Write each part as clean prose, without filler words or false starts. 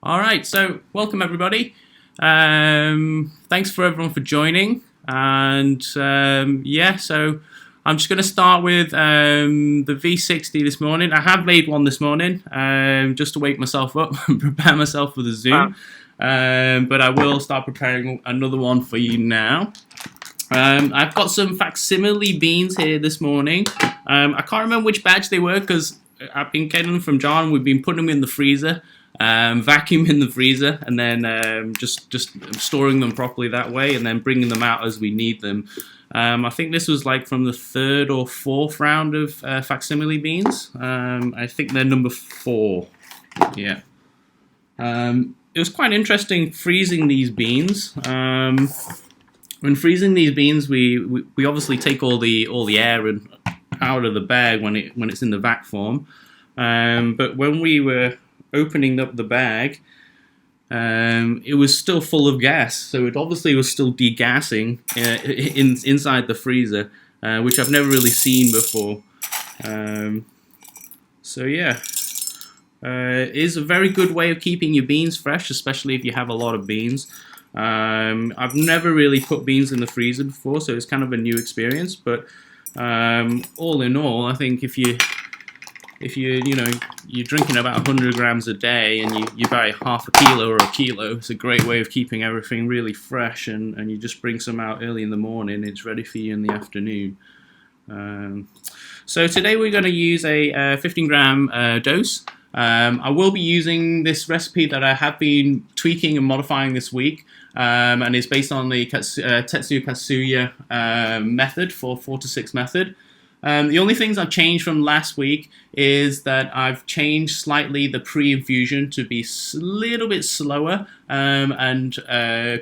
All right, so welcome everybody. Thanks for everyone for joining. And yeah, so I'm just going to start with the V60 this morning. I have made one this morning just to wake myself up and prepare myself for the Zoom. But I will start preparing another one for you now. I've got some facsimile beans here this morning. I can't remember which batch they were because I've been getting them from John. We've been putting them in the freezer. Vacuum in the freezer and then just storing them properly that way and then bringing them out as we need them. I think this was like from the third or fourth round of facsimile beans. I think they're number 4. Yeah. It was quite interesting freezing these beans. When freezing these beans, we obviously take all the air out of the bag when it's in the vac form. But when we were opening up the bag, it was still full of gas, so it obviously was still degassing inside the freezer, which I've never really seen before. So yeah, it is a very good way of keeping your beans fresh, especially if you have a lot of beans. I've never really put beans in the freezer before, so it's kind of a new experience. But all in all, I think if you're drinking about 100 grams a day and you buy half a kilo or a kilo, it's a great way of keeping everything really fresh, and you just bring some out early in the morning, it's ready for you in the afternoon. So today we're going to use a 15 gram dose. I will be using this recipe that I have been tweaking and modifying this week, and it's based on the Tetsu Katsuya method, 4 to 6 method. The only things I've changed from last week is that I've changed slightly the pre-infusion to be a little bit slower and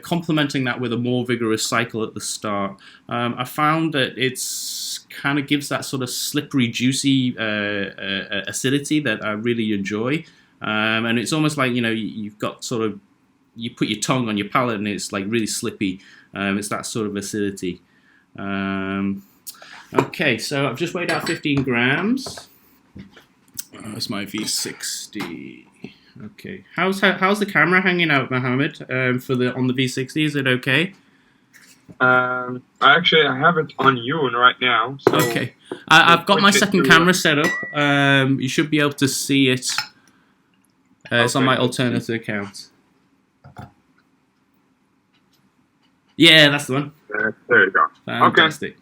complementing that with a more vigorous cycle at the start. I found that it's kind of gives that sort of slippery, juicy acidity that I really enjoy. And it's almost like, you've got you put your tongue on your palate and it's like really slippy. It's that sort of acidity. Okay, so I've just weighed out 15 grams. That's my V60. Okay, how's the camera hanging out, Mohammed? On the V60, is it okay? Actually, I have it on you right now. So okay, I've got my second camera set up. You should be able to see it. It's on my alternate account. Yeah, that's the one. There you go. Fantastic.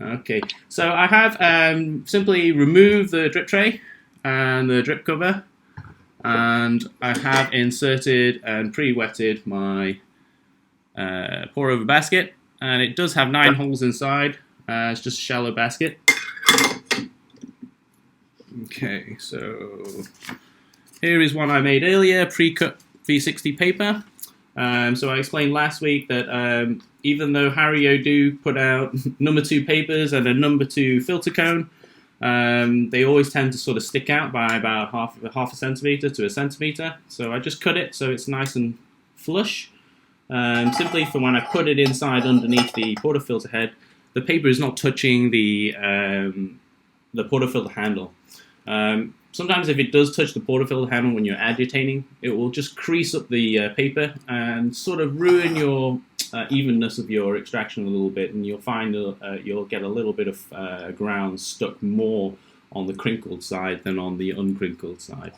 Okay, so I have simply removed the drip tray and the drip cover, and I have inserted and pre-wetted my pour-over basket, and it does have 9 holes inside. It's just a shallow basket. Okay, so here is one I made earlier, pre-cut V60 paper. So I explained last week that even though Hario do put out number 2 papers and a number 2 filter cone, they always tend to sort of stick out by about half a centimeter to a centimeter. So I just cut it so it's nice and flush. Simply for when I put it inside underneath the portafilter head, the paper is not touching the portafilter handle. Sometimes if it does touch the portafilter handle when you're agitating, it will just crease up the paper and sort of ruin your evenness of your extraction a little bit, and you'll find you'll get a little bit of ground stuck more on the crinkled side than on the uncrinkled side.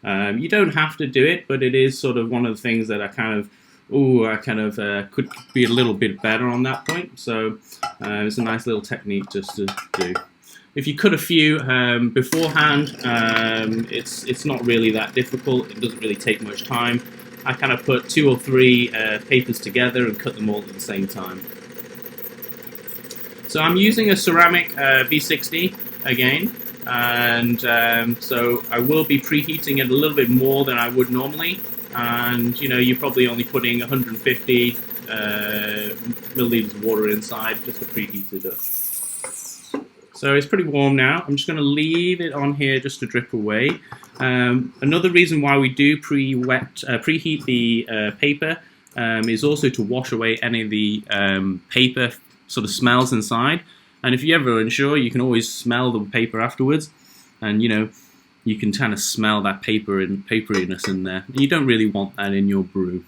You don't have to do it, but it is sort of one of the things that I kind of could be a little bit better on that point. So it's a nice little technique just to do. If you cut a few beforehand, it's not really that difficult. It doesn't really take much time. I kind of put 2 or 3 papers together and cut them all at the same time. So I'm using a ceramic V60 again, and so I will be preheating it a little bit more than I would normally. And you're probably only putting 150 milliliters of water inside just to preheat it up. So it's pretty warm now. I'm just going to leave it on here just to drip away. Another reason why we do preheat the paper is also to wash away any of the paper sort of smells inside. And if you're ever unsure, you can always smell the paper afterwards. And you can kind of smell that paperiness in there. You don't really want that in your brew.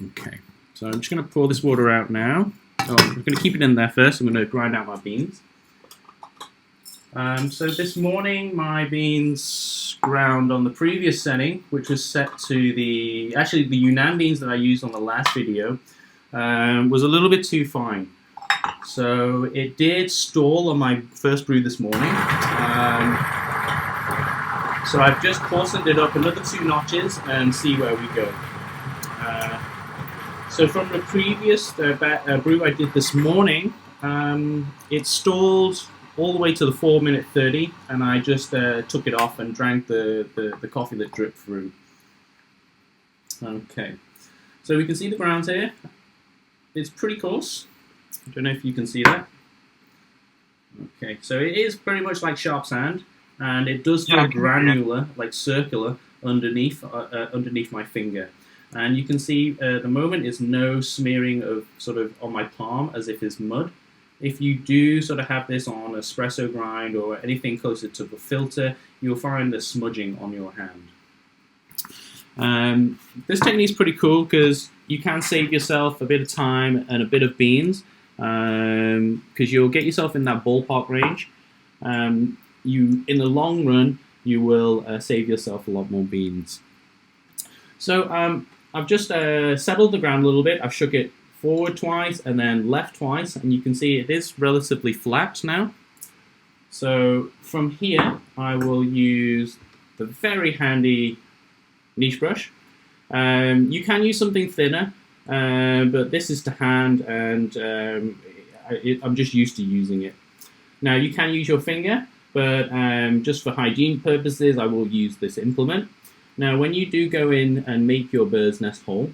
Okay, so I'm just going to pour this water out now. Oh, I'm going to keep it in there first. I'm going to grind out my beans. So this morning my beans ground on the previous setting, which was set to the Yunnan beans that I used on the last video, was a little bit too fine. So it did stall on my first brew this morning. So I've just coarsened it up another 2 notches and see where we go. So from the previous brew I did this morning, it stalled all the way to the 4-minute 30, and I just took it off and drank the coffee that dripped through. Okay, so we can see the grounds here. It's pretty coarse. I don't know if you can see that. Okay, so it is pretty much like sharp sand, and it does feel granular, like circular, underneath my finger. And you can see at the moment is no smearing of sort of on my palm as if it's mud. If you do sort of have this on espresso grind or anything closer to the filter, you'll find the smudging on your hand. This technique is pretty cool because you can save yourself a bit of time and a bit of beans, because you'll get yourself in that ballpark range. In the long run, you will save yourself a lot more beans. So I've just settled the ground a little bit. I've shook it forward twice and then left twice, and you can see it is relatively flat now. So from here, I will use the very handy niche brush. You can use something thinner, but this is to hand, and I'm just used to using it. Now you can use your finger, but just for hygiene purposes, I will use this implement. Now when you do go in and make your bird's nest hole,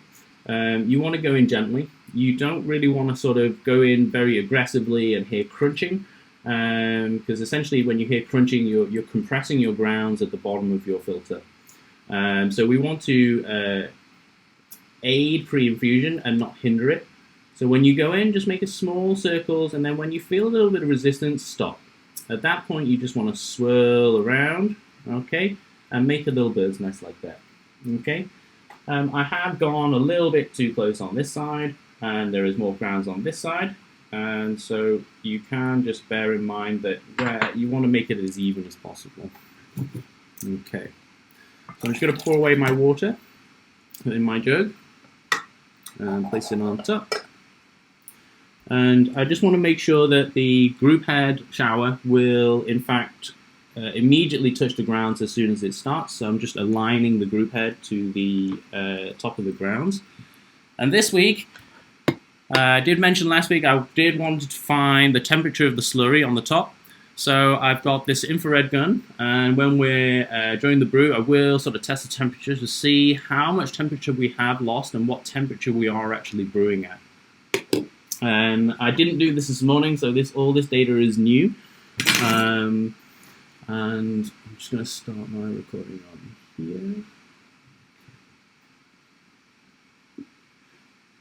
you want to go in gently. You don't really want to sort of go in very aggressively and hear crunching, because essentially when you hear crunching, you're compressing your grounds at the bottom of your filter. So we want to aid pre-infusion and not hinder it. So when you go in, just make a small circles, and then when you feel a little bit of resistance, stop. At that point, you just want to swirl around, okay, and make a little bird's nest like that, okay. I have gone a little bit too close on this side, and there is more grounds on this side, and so you can just bear in mind that you want to make it as even as possible. Okay, so I'm just going to pour away my water in my jug and place it on top. And I just want to make sure that the group head shower will, in fact, immediately touch the grounds as soon as it starts. So I'm just aligning the group head to the top of the grounds. And this week, I did mention last week I did want to find the temperature of the slurry on the top. So I've got this infrared gun, and when we're during the brew, I will sort of test the temperature to see how much temperature we have lost and what temperature we are actually brewing at. And I didn't do this morning, so all this data is new. And I'm just going to start my recording on here.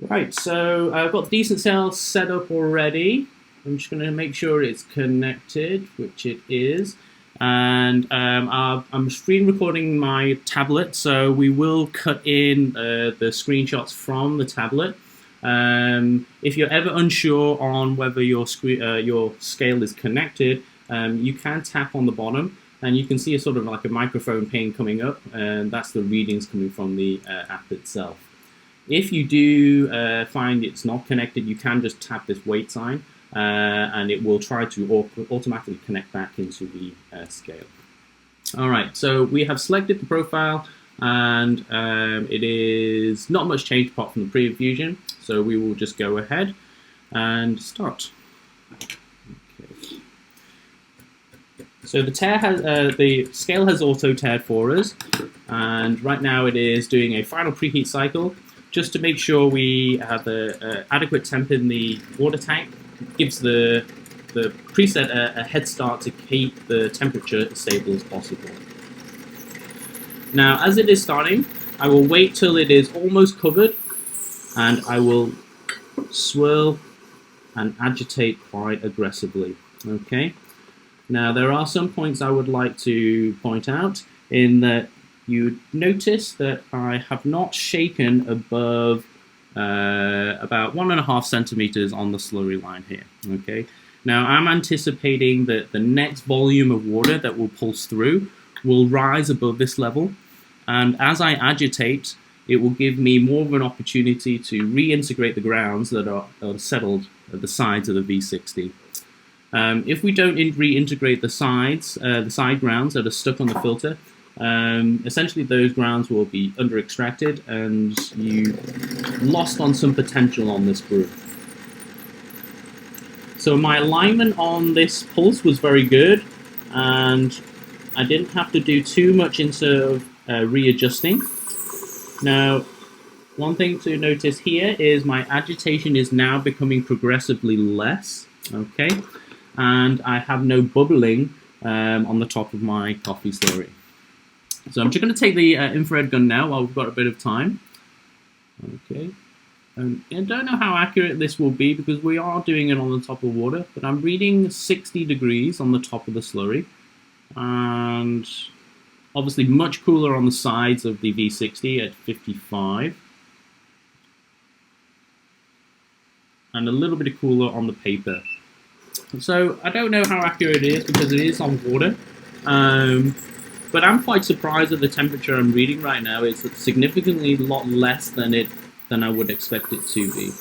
Right, so I've got decent cells set up already. I'm just going to make sure it's connected, which it is. And I'm screen recording my tablet, so we will cut in the screenshots from the tablet. If you're ever unsure on whether your scale is connected, you can tap on the bottom, and you can see a sort of like a microphone pane coming up, and that's the readings coming from the app itself. If you do find it's not connected, you can just tap this wait sign, and it will try to automatically connect back into the scale. All right, so we have selected the profile, and it is not much change apart from the pre-infusion, so we will just go ahead and start. Okay. So the scale has auto-tared for us, and right now it is doing a final preheat cycle just to make sure we have the adequate temp in the water tank. It gives the preset a head start to keep the temperature as stable as possible. Now, as it is starting, I will wait till it is almost covered, and I will swirl and agitate quite aggressively. Okay, Now, there are some points I would like to point out in that you notice that I have not shaken above about 1.5 centimeters on the slurry line here. Okay. Now, I'm anticipating that the next volume of water that will pulse through will rise above this level, and as I agitate, it will give me more of an opportunity to reintegrate the grounds that are settled at the sides of the V60. If we don't reintegrate the side grounds that are stuck on the filter, essentially those grounds will be under extracted and you lost on some potential on this brew. So my alignment on this pulse was very good, and I didn't have to do too much into readjusting. Now, one thing to notice here is my agitation is now becoming progressively less, okay? And I have no bubbling on the top of my coffee slurry. So I'm just going to take the infrared gun now while we've got a bit of time. Okay. I don't know how accurate this will be because we are doing it on the top of water, but I'm reading 60 degrees on the top of the slurry, and obviously much cooler on the sides of the V60 at 55, and a little bit cooler on the paper. So I don't know how accurate it is because it is on water, but I'm quite surprised at the temperature I'm reading right now. It's significantly a lot less than I would expect it to be.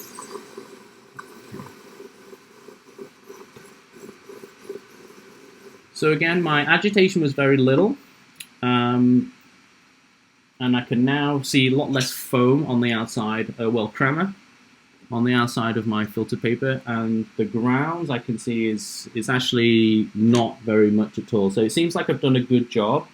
So again, my agitation was very little, and I can now see a lot less foam on the outside, crema on the outside of my filter paper, and the grounds I can see is actually not very much at all. So it seems like I've done a good job.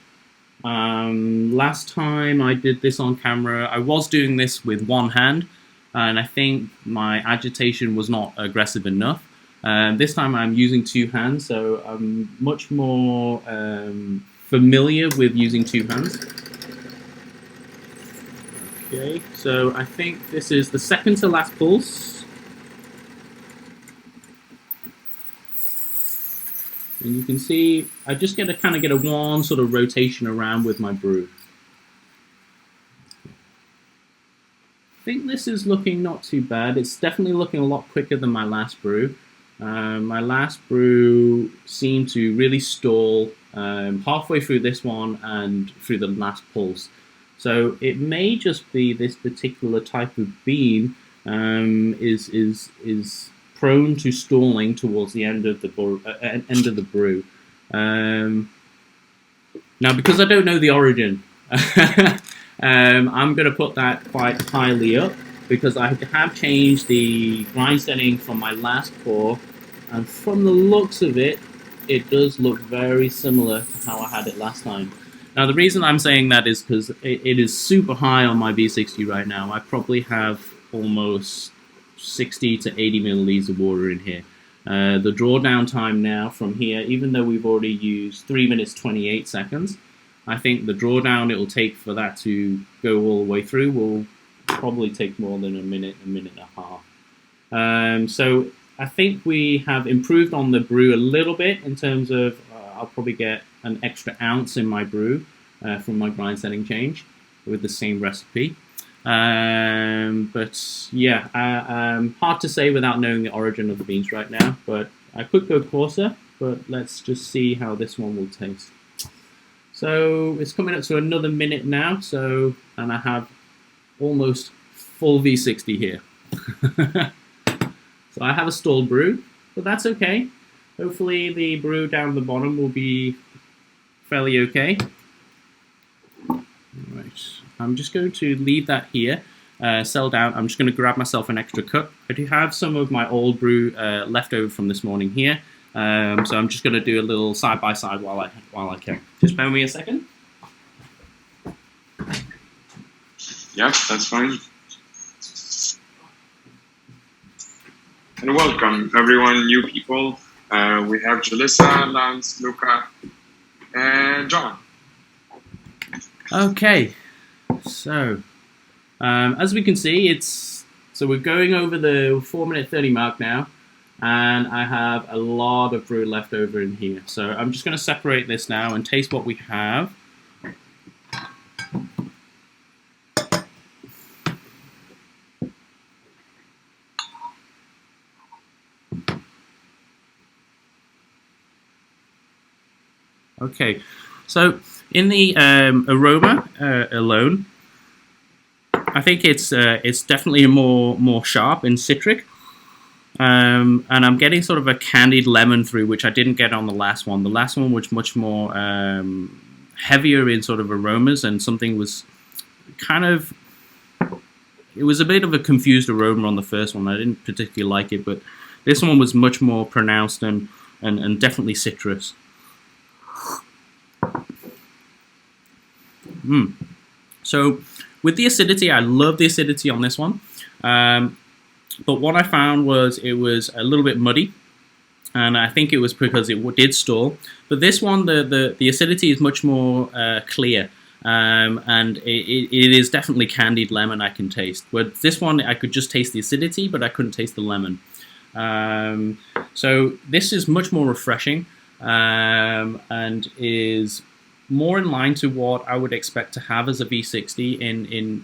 Last time I did this on camera, I was doing this with one hand, and I think my agitation was not aggressive enough. This time I'm using two hands, so I'm much more familiar with using two hands. Okay, so I think this is the second to last pulse. And you can see I just kind of get a one sort of rotation around with my brew. I think this is looking not too bad. It's definitely looking a lot quicker than my last brew. My last brew seemed to really stall halfway through this one and through the last pulse. So it may just be this particular type of bean is prone to stalling towards the end of the brew. Now, because I don't know the origin, I'm going to put that quite highly up because I have changed the grind setting from my last pour, and from the looks of it, it does look very similar to how I had it last time. Now, the reason I'm saying that is because it is super high on my V60 right now. I probably have almost 60 to 80 milliliters of water in here. The drawdown time now from here, even though we've already used 3 minutes 28 seconds, I think the drawdown it will take for that to go all the way through will probably take more than a minute and a half. So I think we have improved on the brew a little bit in terms of I'll probably get an extra ounce in my brew from my grind setting change with the same recipe. But yeah, hard to say without knowing the origin of the beans right now, but I could go coarser, but let's just see how this one will taste. So it's coming up to another minute now, and I have almost full V60 here. So I have a stalled brew, but that's okay. Hopefully the brew down the bottom will be fairly okay. Alright, I'm just going to leave that here, settle down. I'm just going to grab myself an extra cup. I do have some of my old brew left over from this morning here, so I'm just going to do a little side by side while I can. Just bear with me a second. Yep, that's fine. And welcome everyone, new people. We have Jalissa, Lance, Luca, and John. Okay, so as we can see, so we're going over the 4 minute 30 mark now, and I have a lot of brew left over in here. So I'm just going to separate this now and taste what we have. Okay, so in the aroma alone, I think it's definitely more sharp and citric, and I'm getting sort of a candied lemon through, which I didn't get on the last one. The last one was much more heavier in sort of aromas, and something was kind of, it was a bit of a confused aroma on the first one. I didn't particularly like it, but this one was much more pronounced and definitely citrus. So with the acidity, I love the acidity on this one, but what I found was it was a little bit muddy, and I think it was because it did stall. But this one, the acidity is much more clear, and it is definitely candied lemon I can taste. But this one, I could just taste the acidity, but I couldn't taste the lemon. So this is much more refreshing, and is more in line to what I would expect to have as a V60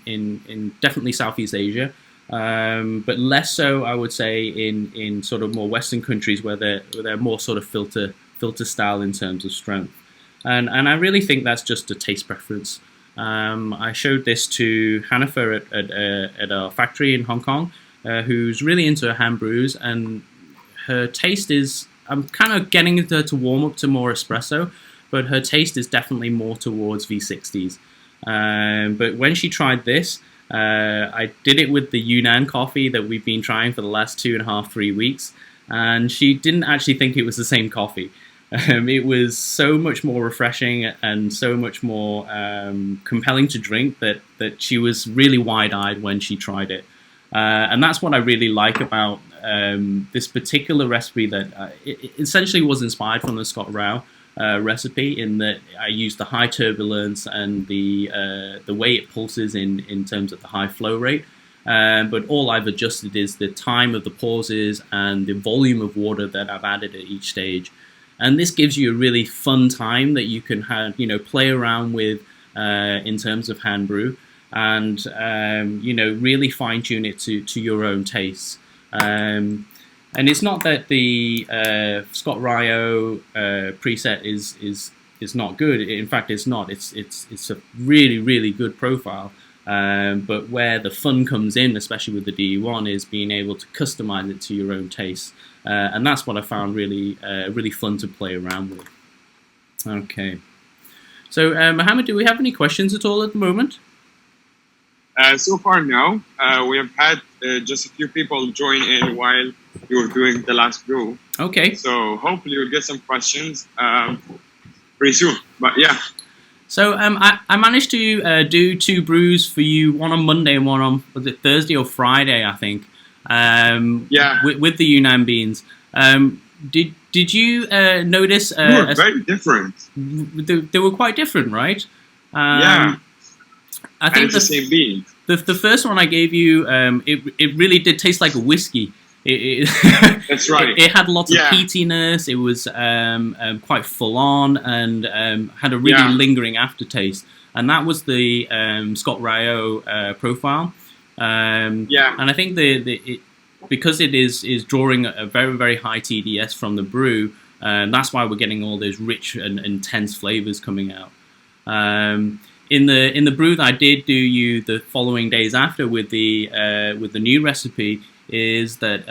in definitely Southeast Asia, but less so, I would say, in sort of more Western countries where they're more sort of filter style in terms of strength, and I really think that's just a taste preference. I showed this to Hanifa at our factory in Hong Kong, who's really into hand brews, and her taste is, I'm kind of getting her to warm up to more espresso, but her taste is definitely more towards V60s. But when she tried this, I did it with the Yunnan coffee that we've been trying for the last 2.5, 3 weeks, and she didn't actually think it was the same coffee. It was so much more refreshing and so much more compelling to drink that she was really wide-eyed when she tried it. And that's what I really like about this particular recipe, that it essentially was inspired from the Scott Rao recipe, in that I used the high turbulence and the way it pulses in terms of the high flow rate. But all I've adjusted is the time of the pauses and the volume of water that I've added at each stage. And this gives you a really fun time that you can have, play around with in terms of hand brew, and really fine tune it to your own tastes. And it's not that the Scott Rao preset is not good. In fact, it's not. It's a really good profile. But where the fun comes in, especially with the DE1, is being able to customize it to your own taste. And that's what I found really fun to play around with. Okay. So, Mohammed, do we have any questions at all at the moment? So far, no. We have had just a few people join in while you were doing the last brew. Okay. So hopefully we'll get some questions pretty soon. But yeah. So I managed to do 2 brews for you, one on Monday and one on, was it Thursday or Friday, I think. Yeah. With the Yunnan beans. Did you notice? They were very different. They were quite different, right? Yeah. I think the same bean. The first one I gave you, it really did taste like a whiskey. That's right. It had lots of peatiness. It was quite full on, and had a really lingering aftertaste. And that was the Scott Rao profile. And I think because it is drawing a very high TDS from the brew, that's why we're getting all those rich and intense flavors coming out. In the brew that I did do you the following days after with the new recipe, is that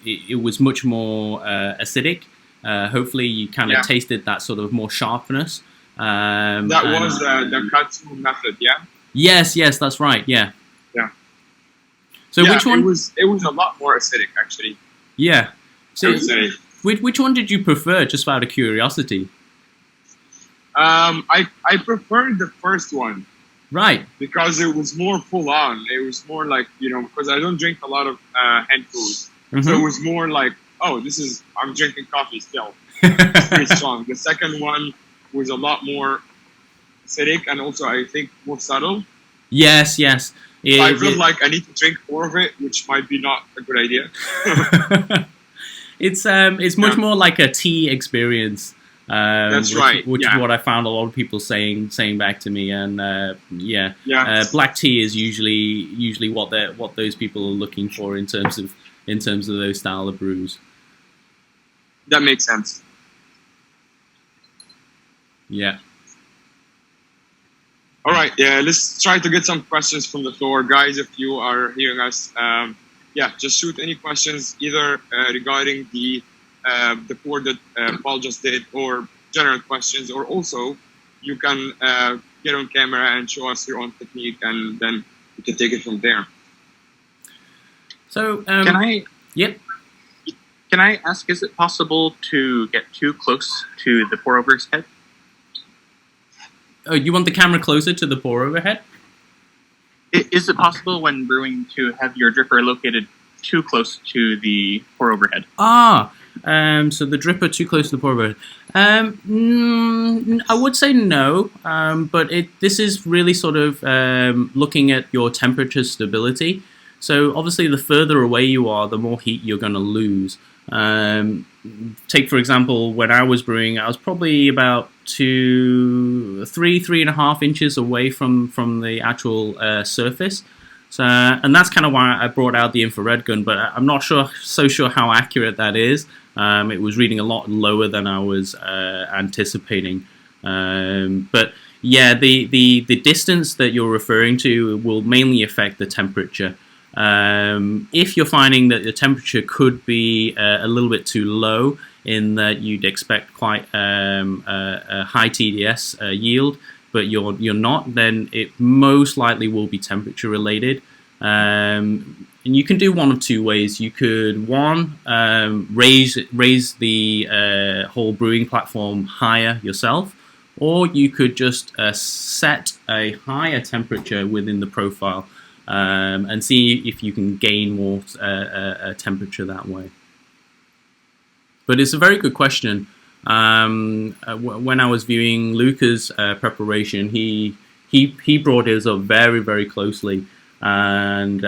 it was much more acidic. Hopefully you kind of tasted that sort of more sharpness. That was the Katsu method, yeah? Yes, that's right, yeah. Yeah. So which one? It was a lot more acidic, actually. Yeah. So I would say. Which one did you prefer, just out of curiosity? I preferred the first one. Right. Because it was more full on. It was more like, because I don't drink a lot of hand food. Mm-hmm. So it was more like, I'm drinking coffee still. It's pretty strong. The second one was a lot more acidic and also, I think, more subtle. Yes. I feel like I need to drink more of it, which might be not a good idea. It's much more like a tea experience. That's right. Which is what I found a lot of people saying back to me, and black tea is usually what those people are looking for in terms of those style of brews. That makes sense. Yeah. All right. Yeah. Let's try to get some questions from the floor, guys. If you are hearing us, just shoot any questions either regarding the pour that Paul just did, or general questions, or also you can get on camera and show us your own technique, and then we can take it from there. So can I? Yep. Can I ask? Is it possible to get too close to the pour over's head? Oh, you want the camera closer to the pour over head? Is it possible when brewing to have your dripper located too close to the pour over head? So the dripper too close to the pour over. I would say no, but this is really sort of looking at your temperature stability. So obviously, the further away you are, the more heat you're going to lose. Take for example, when I was brewing, I was probably about 3.5 inches away from the actual surface. So, and that's kind of why I brought out the infrared gun, but I'm not so sure how accurate that is. It was reading a lot lower than I was anticipating. But yeah, the distance that you're referring to will mainly affect the temperature. If you're finding that the temperature could be a little bit too low, in that you'd expect quite a high TDS yield, but you're not, then it most likely will be temperature related. And you can do one of two ways. You could raise the whole brewing platform higher yourself, or you could just set a higher temperature within the profile and see if you can gain more temperature that way. But it's a very good question. When I was viewing Luca's preparation, he brought his up very, very closely, and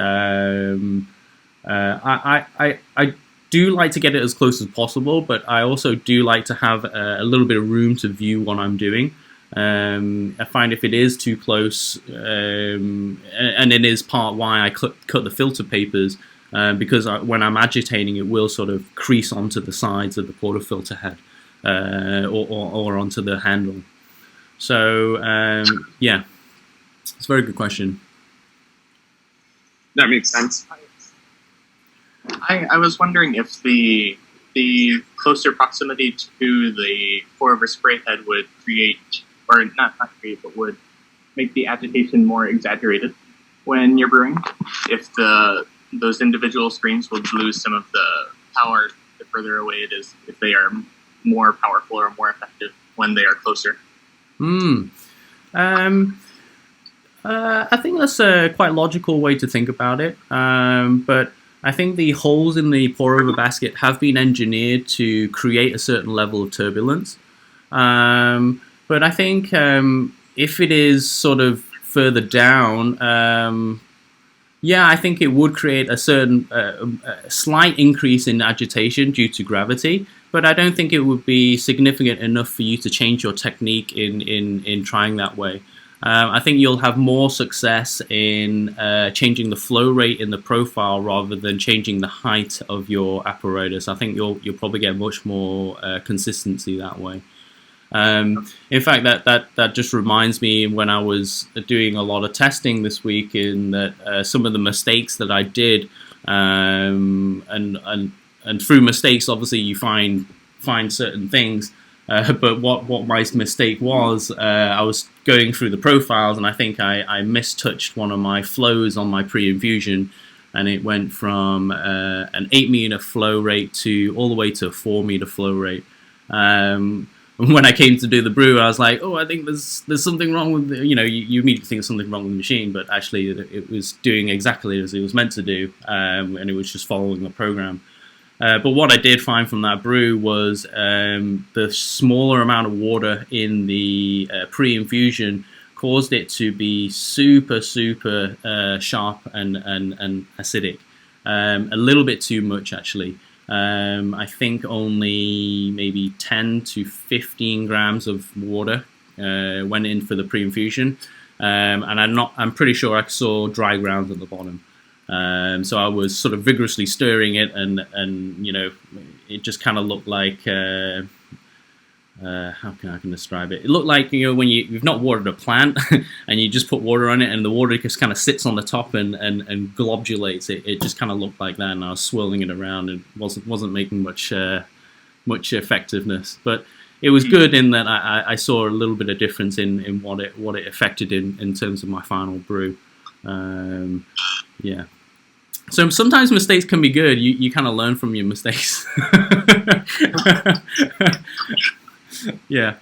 I do like to get it as close as possible, but I also do like to have a little bit of room to view what I'm doing. I find if it is too close, and it is part why I cut the filter papers, because when I'm agitating, it will sort of crease onto the sides of the portafilter head, or onto the handle. So yeah, it's a very good question. That makes sense. I was wondering if the closer proximity to the pour-over spray head would create, or not create, but would make the agitation more exaggerated when you're brewing. If those individual screens would lose some of the power the further away it is, if they are more powerful or more effective when they are closer. I think that's a quite logical way to think about it. But I think the holes in the pour-over basket have been engineered to create a certain level of turbulence. But I think if it is sort of further down, I think it would create a certain slight increase in agitation due to gravity. But I don't think it would be significant enough for you to change your technique in trying that way. I think you'll have more success in changing the flow rate in the profile rather than changing the height of your apparatus. I think you'll probably get much more consistency that way. In fact, that just reminds me when I was doing a lot of testing this week, in that some of the mistakes that I did, and through mistakes, obviously you find certain things. But what my mistake was, I was going through the profiles, and I think I mistouched one of my flows on my pre-infusion, and it went from an 8 meter flow rate to all the way to a 4 meter flow rate. When I came to do the brew, I was like, oh, I think there's something wrong with you immediately think there's something wrong with the machine, but actually it was doing exactly as it was meant to do, and it was just following the program. But what I did find from that brew was the smaller amount of water in the pre-infusion caused it to be super sharp and acidic, a little bit too much actually. I think only maybe 10 to 15 grams of water went in for the pre-infusion, and I'm pretty sure I saw dry grounds at the bottom. So I was sort of vigorously stirring it, and you know, it just kind of looked like how can I describe it? It looked like, you know, when you've not watered a plant and you just put water on it, and the water just kind of sits on the top and globulates. It just kind of looked like that, and I was swirling it around and wasn't making much effectiveness. But it was good in that I saw a little bit of difference in what it affected in terms of my final brew. Yeah. So sometimes mistakes can be good. You kind of learn from your mistakes. Yeah.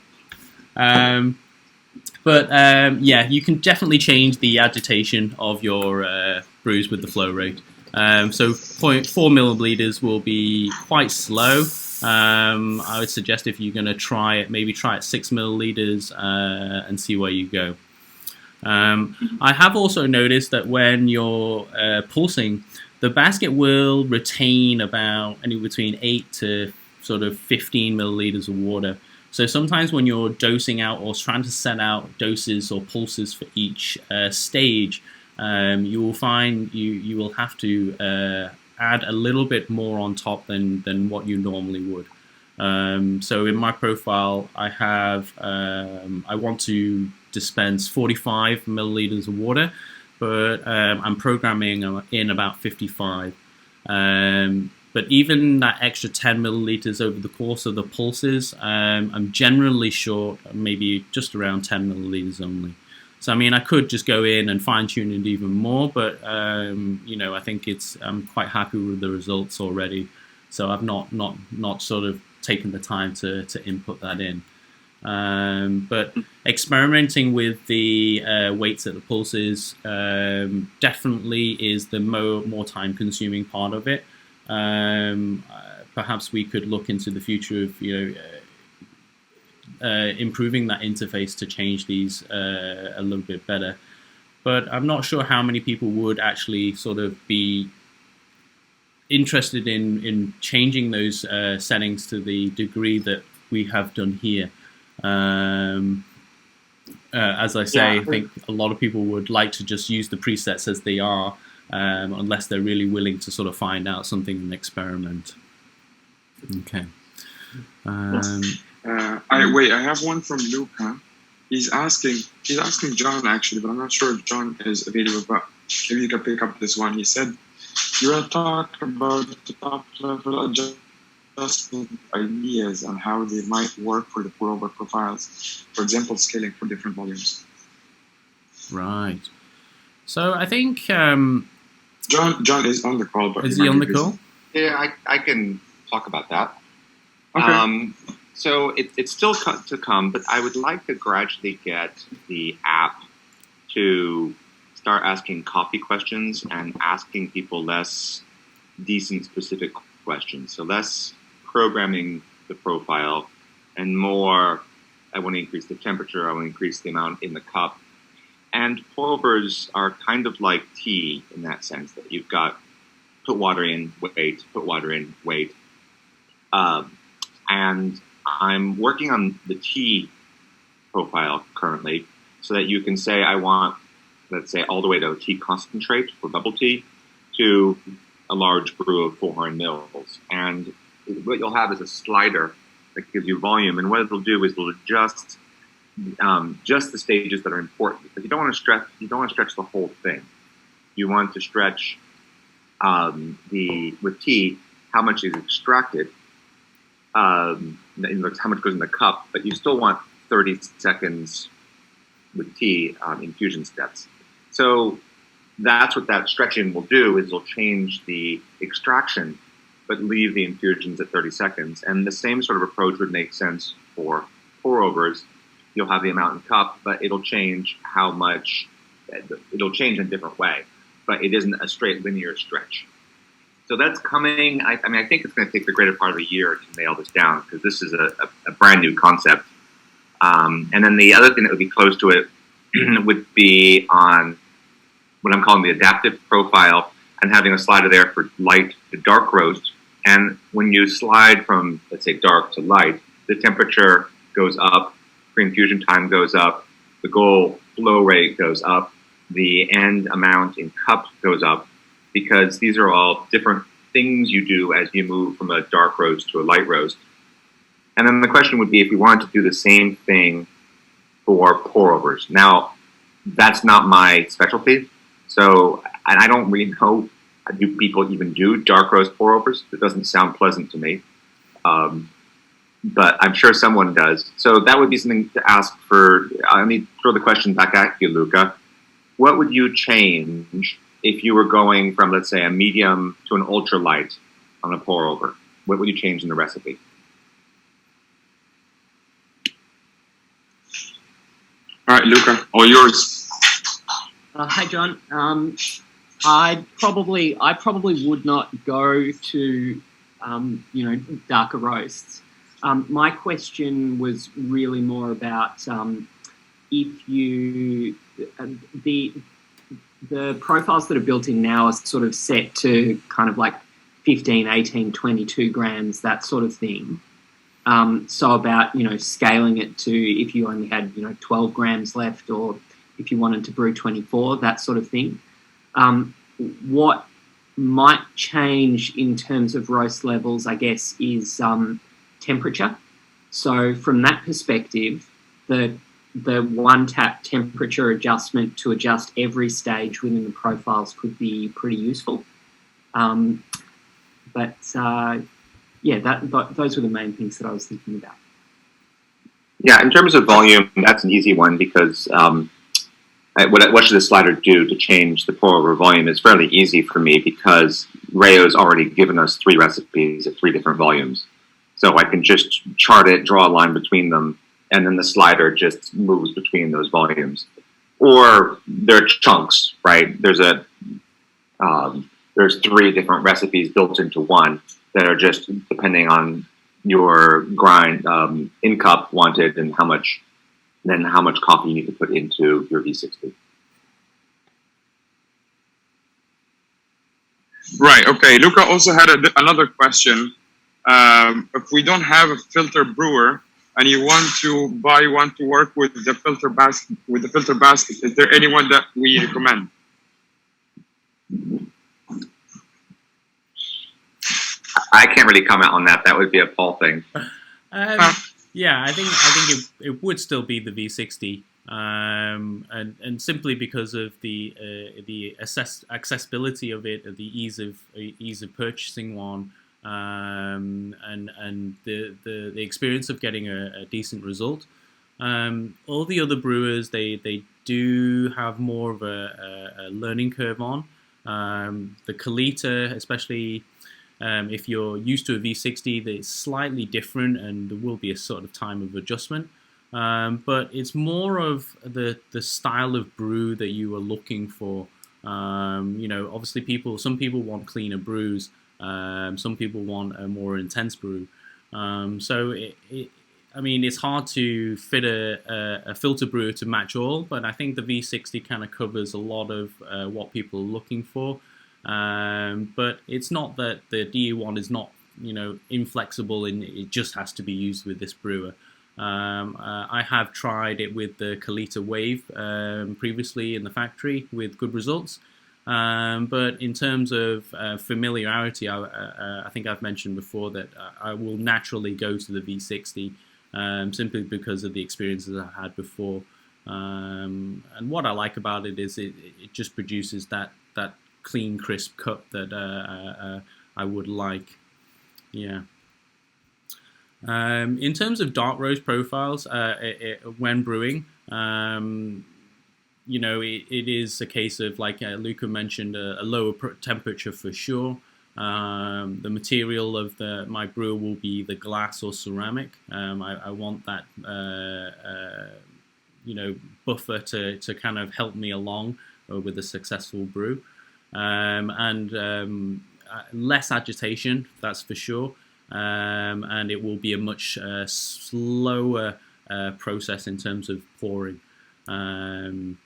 Yeah, you can definitely change the agitation of your brews with the flow rate. So 0.4 milliliters will be quite slow. I would suggest if you're going to try it, maybe try at 6 milliliters and see where you go. I have also noticed that when you're pulsing, the basket will retain about anywhere between 8 to sort of 15 milliliters of water. So sometimes when you're dosing out or trying to set out doses or pulses for each stage, you will find you will have to add a little bit more on top than what you normally would. So in my profile, I have I want to dispense 45 milliliters of water, but I'm programming in about 55. But even that extra 10 milliliters over the course of the pulses, I'm generally short, maybe just around 10 milliliters only. So I mean, I could just go in and fine tune it even more, but you know, I think I'm quite happy with the results already. So I've not sort of taken the time to input that in. But experimenting with the weights at the pulses definitely is the more time consuming part of it. Perhaps we could look into the future of, you know, improving that interface to change these a little bit better. But I'm not sure how many people would actually sort of be interested in changing those settings to the degree that we have done here. As I say, I think a lot of people would like to just use the presets as they are, unless they're really willing to sort of find out something and experiment. Okay. I have one from Luca. He's asking John actually, but I'm not sure if John is available, but maybe you can pick up this one. He said, you want to talk about the top level adjustment ideas on how they might work for the pourover profiles, for example, scaling for different volumes. Right. So I think John is on the call, but is he on the call? Yeah, I can talk about that. Okay. So it's still to come, but I would like to gradually get the app to start asking copy questions and asking people less decent specific questions. So less programming the profile and more, I want to increase the temperature, I want to increase the amount in the cup. And pourovers are kind of like tea in that sense, that you've got put water in, wait, put water in, wait. And I'm working on the tea profile currently so that you can say, I want, let's say, all the way to a tea concentrate for bubble tea to a large brew of 400 mils. And what you'll have is a slider that gives you volume. And what it'll do is it'll adjust just the stages that are important, because you don't want to stretch the whole thing. You want to stretch with tea how much is extracted, how much goes in the cup, but you still want 30 seconds with tea infusion steps. So that's what that stretching will do, is it'll change the extraction but leave the infusions at 30 seconds. And the same sort of approach would make sense for pourovers. You'll have the amount in cup, but it'll change how much, it'll change in a different way, but it isn't a straight linear stretch. So that's coming. I mean, I think it's going to take the greater part of a year to nail this down, because this is a brand new concept. And then the other thing that would be close to it would be on what I'm calling the adaptive profile, and having a slider there for light to dark roast, And when you slide from, let's say, dark to light, the temperature goes up, pre-infusion time goes up, the goal flow rate goes up, the end amount in cup goes up, because these are all different things you do as you move from a dark roast to a light roast. And then the question would be if we wanted to do the same thing for pour-overs. Now, that's not my specialty, so and I don't really know, do people even do dark roast pour-overs? It doesn't sound pleasant to me, but I'm sure someone does. So that would be something to ask for. Let me throw the question back at you, Luca. What would you change if you were going from, let's say, a medium to an ultralight on a pour-over? What would you change in the recipe? All right, Luca, all yours. Hi, John. I probably would not go to darker roasts. My question was really more about if you the profiles that are built in now are sort of set to kind of like 15, 18, 22 grams, that sort of thing. So about, scaling it to if you only had, 12 grams left, or if you wanted to brew 24, that sort of thing. What might change in terms of roast levels, I guess, is temperature. So from that perspective, the one-tap temperature adjustment to adjust every stage within the profiles could be pretty useful. Those were the main things that I was thinking about. Yeah, in terms of volume, that's an easy one because what should the slider do to change the pour-over volume is fairly easy for me because Rayo's already given us 3 recipes at 3 different volumes. So I can just chart it, draw a line between them, and then the slider just moves between those volumes. Or they're chunks, right? There's 3 different recipes built into one that are just depending on your grind in cup wanted and how much coffee you need to put into your V60. Right. Okay. Luca also had another question. If we don't have a filter brewer and you want to buy one to work with the filter basket, is there anyone that we recommend? I can't really comment on that. That would be a Paul thing. Yeah, I think it would still be the V60, and simply because of the accessibility of it, the ease of purchasing one, and the experience of getting a decent result. All the other brewers they do have more of a learning curve on. The Kalita, especially. If you're used to a V60, it's slightly different, and there will be a sort of time of adjustment. But it's more of the style of brew that you are looking for. Obviously, some people want cleaner brews. Some people want a more intense brew. So it's hard to fit a filter brewer to match all. But I think the V60 kind of covers a lot of what people are looking for. But it's not that the DE1 is not, inflexible and it just has to be used with this brewer. I have tried it with the Kalita Wave previously in the factory with good results. But in terms of familiarity, I think I've mentioned before that I will naturally go to the V60 simply because of the experiences I had before. And what I like about it is it just produces that clean, crisp cup that I would like. Yeah. In terms of dark roast profiles, when brewing, it is a case of, like Luca mentioned, a lower temperature for sure. The material of my brewer will be the glass or ceramic. I want that buffer to kind of help me along with a successful brew. And less agitation, that's for sure. And it will be a much slower process in terms of pouring. The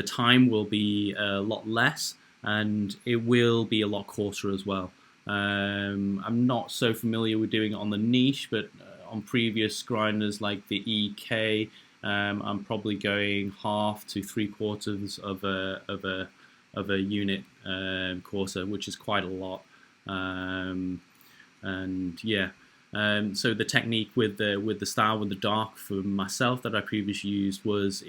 time will be a lot less, and it will be a lot coarser as well. I'm not so familiar with doing it on the niche, but on previous grinders like the EK, I'm probably going half to 3/4 of a unit coarser, which is quite a lot. And yeah, so the technique with the style with the dark for myself that I previously used was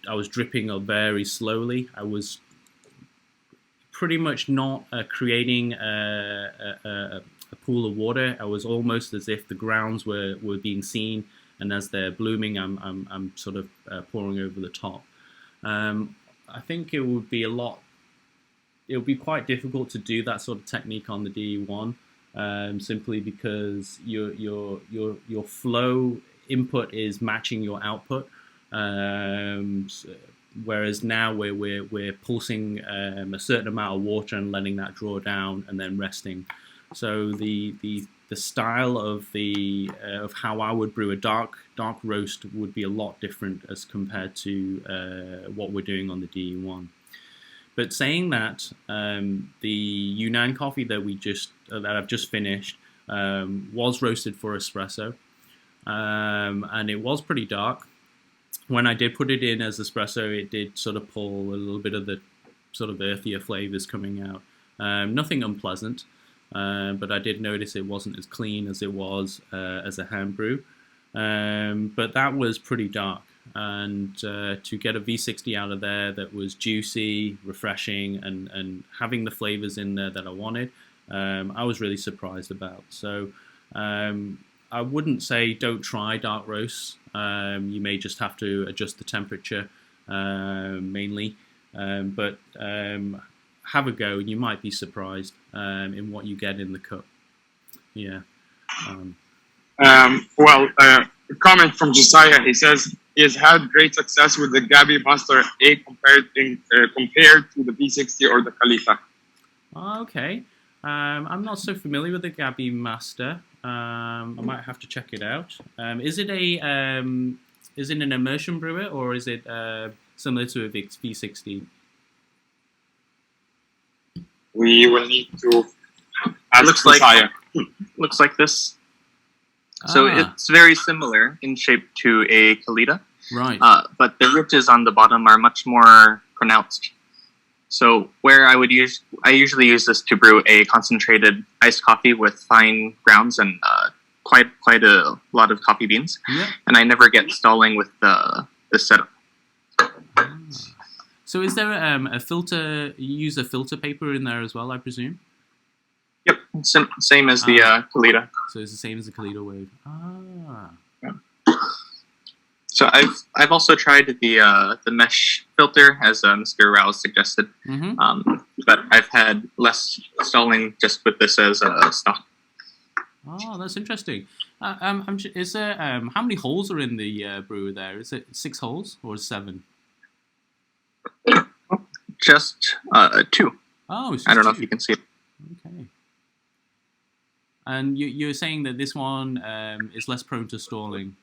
I was dripping very slowly. I was pretty much not creating a pool of water. I was almost as if the grounds were being seen, and as they're blooming, I'm sort of pouring over the top. I think it would be quite difficult to do that sort of technique on the DE1, simply because your flow input is matching your output, whereas now we're pulsing a certain amount of water and letting that draw down and then resting. So the style of how I would brew a dark roast would be a lot different as compared to what we're doing on the DE1. But saying that, the Yunnan coffee that I've just finished was roasted for espresso, and it was pretty dark. When I did put it in as espresso, it did sort of pull a little bit of the sort of earthier flavors coming out. Nothing unpleasant, but I did notice it wasn't as clean as it was as a hand brew. But that was pretty dark. And to get a V60 out of there that was juicy, refreshing, and having the flavors in there that I wanted, I was really surprised about. So I wouldn't say don't try dark roasts. You may just have to adjust the temperature mainly, but have a go. You might be surprised in what you get in the cup. Yeah. A comment from Josiah. He says he has had great success with the Gabi Master A compared to the V60 or the Khalifa. Okay. I'm not so familiar with the Gabi Master. I might have to check it out. Is it an immersion brewer, or is it similar to a V60? We will need to ask Josiah. Looks like this. So it's very similar in shape to a Kalita. Right. But the ridges on the bottom are much more pronounced. So where I usually use this to brew a concentrated iced coffee with fine grounds and quite a lot of coffee beans. Yeah. And I never get stalling with the setup. So is there a filter? You use a filter paper in there as well, I presume? Yep, same as the Kalita. So it's the same as the Kalita wave. Yeah. So I've also tried the mesh filter, as Mr. Rao suggested, but I've had less stalling just with this as a stock. Oh, that's interesting. Is there how many holes are in the brewer there? Is it 6 holes or 7? Just 2. Oh, it's just I don't know 2. if you can see it. Okay. And you're saying that this one is less prone to stalling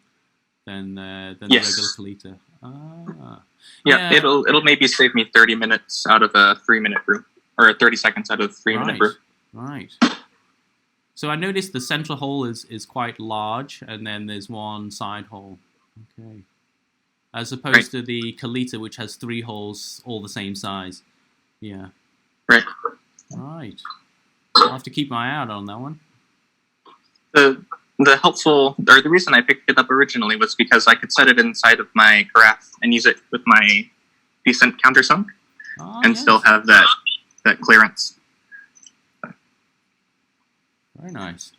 than the regular Kalita. Yeah, it'll maybe save me 30 minutes out of a 3-minute brew, or 30 seconds out of a 3-minute brew. Right. So I noticed the central hole is quite large, and then there's one side hole. Okay. As opposed to the Kalita, which has 3 holes, all the same size. Yeah. Right. Right. I'll have to keep my eye out on that one. The reason I picked it up originally was because I could set it inside of my carafe and use it with my decent countersunk and still have that clearance. Very nice.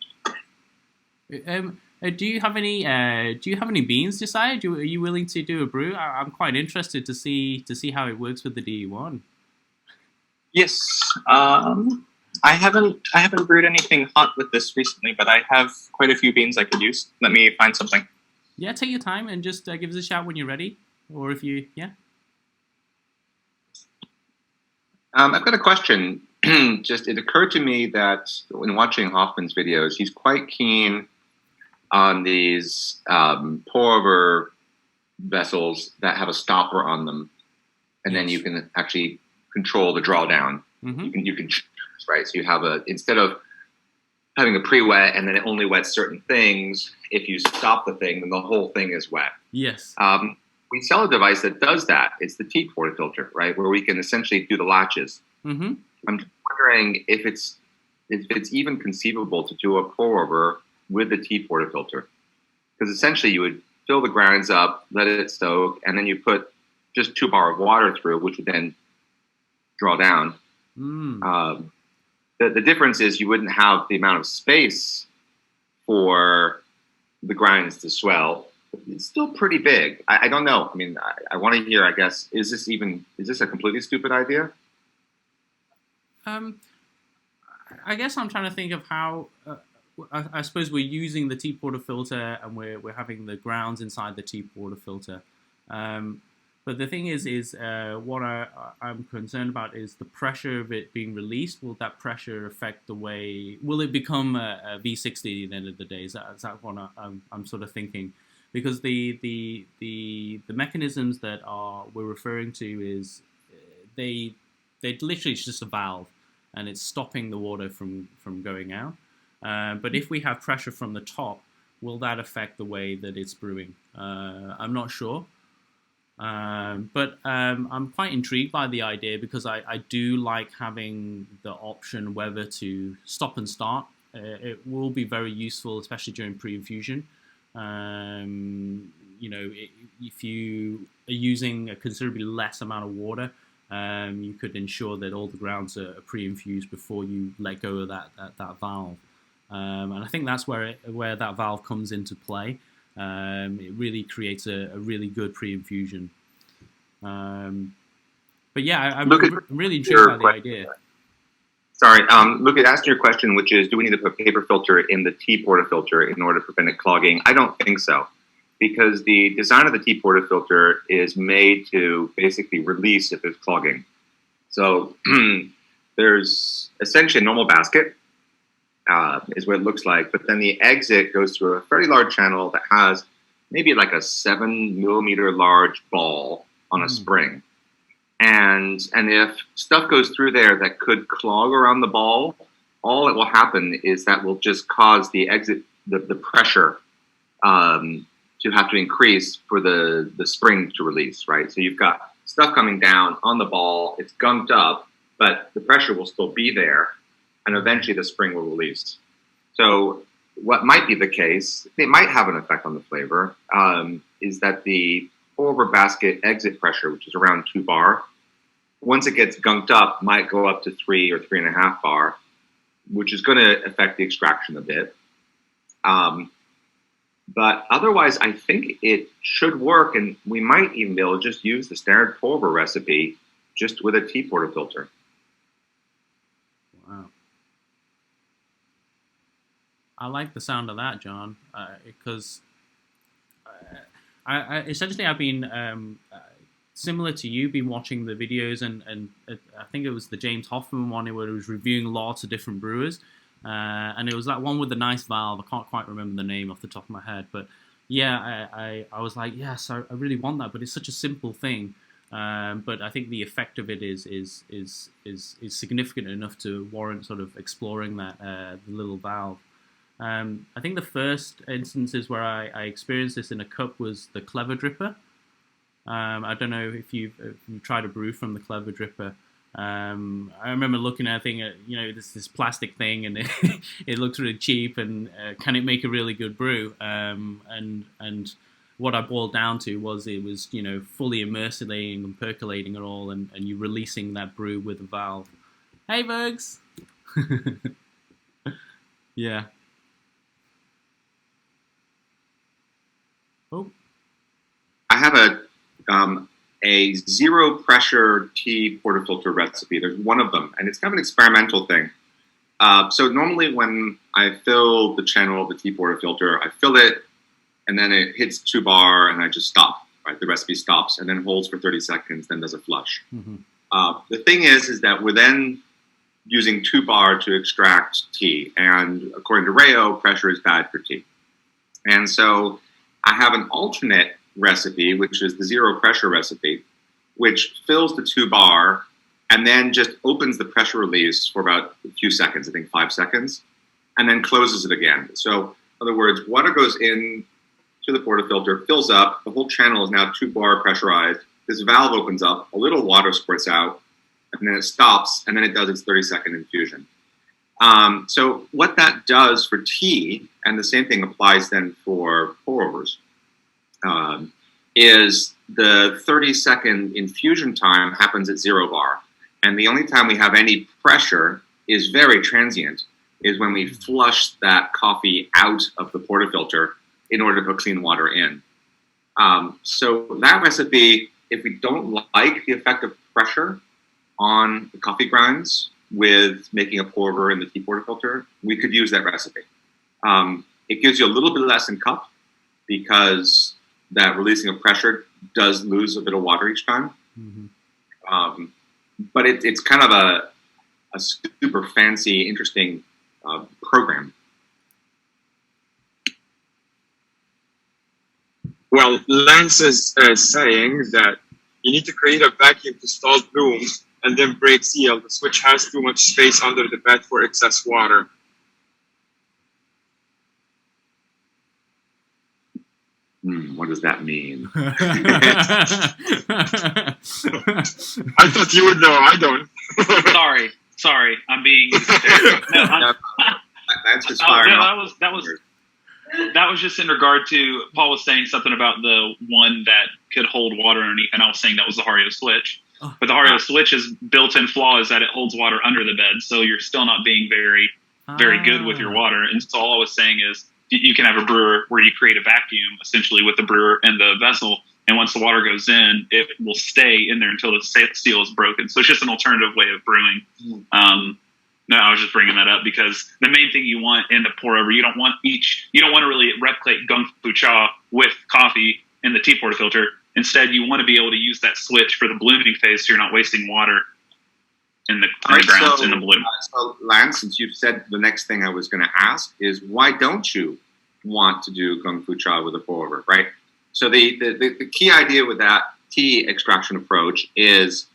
Do you have any beans decided? Are you willing to do a brew? I'm quite interested to see how it works with the DE1. Yes. I haven't brewed anything hot with this recently, but I have quite a few beans I could use. Let me find something. Yeah, take your time and just give us a shout when you're ready, or if you I've got a question. It occurred to me that when watching Hoffman's videos, he's quite keen on these pour-over vessels that have a stopper on them, and then you can actually control the drawdown. You can right. So you have instead of having a pre-wet and then it only wets certain things. If you stop the thing, then the whole thing is wet. Yes. We sell a device that does that. It's the tea portafilter, right, where we can essentially do the latches. Mm-hmm. I'm just wondering if it's even conceivable to do a pour-over with the tea portafilter, because essentially you would fill the grounds up, let it soak, and then you put just 2 bar of water through, which would then draw down. The difference is you wouldn't have the amount of space for the grinds to swell. It's still pretty big. I don't know. I mean, I want to hear, I guess, is this a completely stupid idea? I guess I'm trying to think of how, I suppose we're using the tea portafilter and we're having the grounds inside the tea portafilter. But the thing is what I'm concerned about is the pressure of it being released. Will that pressure affect the way? Will it become a V60 at the end of the day? Is that what I'm sort of thinking? Because the mechanisms that we're referring to is they literally it's just a valve, and it's stopping the water from going out. But if we have pressure from the top, will that affect the way that it's brewing? I'm not sure. But I'm quite intrigued by the idea, because I do like having the option whether to stop and start. It will be very useful, especially during pre-infusion. If you are using a considerably less amount of water, you could ensure that all the grounds are pre-infused before you let go of that valve. And I think that's where that valve comes into play. It really creates a really good pre-infusion. But yeah, I'm really intrigued by the idea. Sorry, look at asking your question, which is, do we need to put paper filter in the tea portafilter in order to prevent it clogging? I don't think so, because the design of the tea portafilter is made to basically release if there's clogging. So there's essentially a normal basket, is what it looks like, but then the exit goes through a fairly large channel that has maybe like a 7 millimeter large ball on a spring. And if stuff goes through there that could clog around the ball, all that will happen is that will just cause the exit, the pressure to have to increase for the spring to release, right? So you've got stuff coming down on the ball, it's gunked up, but the pressure will still be there, and eventually the spring will release. So what might be the case, it might have an effect on the flavor, is that the pour-over basket exit pressure, which is around 2 bar, once it gets gunked up, might go up to 3 or 3.5 bar, which is going to affect the extraction a bit. But otherwise, I think it should work, and we might even be able to just use the standard pour-over recipe just with a tea portafilter. Wow. I like the sound of that, John, because I've been similar to you, been watching the videos, and I think it was the James Hoffman one where it was reviewing lots of different brewers, and it was that one with the nice valve. I can't quite remember the name off the top of my head, but yeah, I was like, yes, I really want that, but it's such a simple thing. But I think the effect of it is significant enough to warrant sort of exploring that the little valve. I think the first instances where I experienced this in a cup was the Clever Dripper. I don't know if you've tried a brew from the Clever Dripper. I remember looking at this plastic thing, and it looks really cheap, and can it make a really good brew? And what I boiled down to was it was fully immersing and percolating it all, and you releasing that brew with a valve. Hey, Bugs! Yeah. Oh. I have a zero pressure tea portafilter recipe. There's one of them, and it's kind of an experimental thing. So normally when I fill the channel of the tea portafilter, I fill it, and then it hits 2 bar, and I just stop. Right, the recipe stops, and then holds for 30 seconds, then does a flush. Mm-hmm. The thing is that we're then using 2 bar to extract tea, and according to Rayo, pressure is bad for tea. And so I have an alternate recipe, which is the zero pressure recipe, which fills the 2 bar and then just opens the pressure release for about a few seconds, I think 5 seconds. and then closes it again. So in other words, water goes in to the portafilter, fills up, the whole channel is now 2 bar pressurized, this valve opens up, a little water squirts out, and then it stops, and then it does its 30-second infusion. So what that does for tea, and the same thing applies then for pour-overs, is the 30-second infusion time happens at 0 bar. And the only time we have any pressure is very transient, is when we flush that coffee out of the portafilter in order to put clean water in. So that recipe, if we don't like the effect of pressure on the coffee grinds with making a pour-over in the tea portafilter, we could use that recipe. It gives you a little bit less in cup because that releasing of pressure does lose a bit of water each time. Mm-hmm. But it's kind of a super fancy, interesting program. Well, Lance is saying that you need to create a vacuum to stall bloom and then break seal. The switch has too much space under the bed for excess water. What does that mean? I thought you would know. I don't. Sorry. I'm being. That's just firing off. That was just in regard to Paul was saying something about the one that could hold water underneath, and I was saying that was the Hario switch. But the Hario switch's built-in flaw is that it holds water under the bed, so you're still not being very good with your water. And so all I was saying is you can have a brewer where you create a vacuum essentially with the brewer and the vessel, and once the water goes in, it will stay in there until the seal is broken. So it's just an alternative way of brewing. No, I was just bringing that up because the main thing you want in the pour over, you don't want to really replicate Gung Fu Cha with coffee in the tea portafilter. Instead, you want to be able to use that switch for the blooming phase so you're not wasting water in the grounds in the bloom. So, Lance, since you've said the next thing I was going to ask is why don't you want to do Gung Fu Cha with a pour over, right? So the key idea with that tea extraction approach is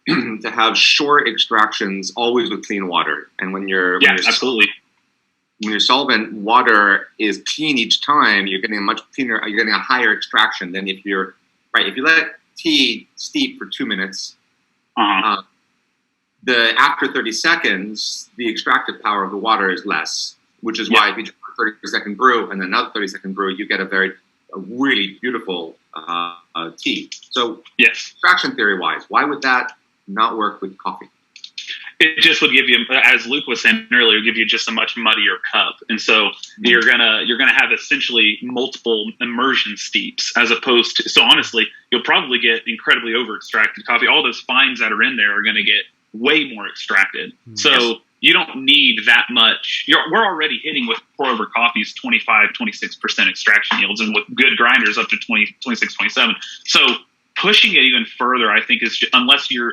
to have short extractions always with clean water. And when your solvent water is clean each time, you're getting a much cleaner, you're getting a higher extraction than if you let tea steep for 2 minutes, after 30 seconds, the extractive power of the water is less, which is why if you do a 30-second brew and then another 30-second brew, you get a really beautiful tea. So extraction theory-wise, why would that not work with coffee? It just would give you, as Luke was saying earlier, give you just a much muddier cup, and so you're gonna have essentially multiple immersion steeps, as opposed to. So honestly, you'll probably get incredibly over extracted coffee. All those fines that are in there are going to get way more extracted. So you don't need that much. We're already hitting with pour over coffees 25-26% extraction yields, and with good grinders up to 20, 26, 27. So pushing it even further, I think, is unless you're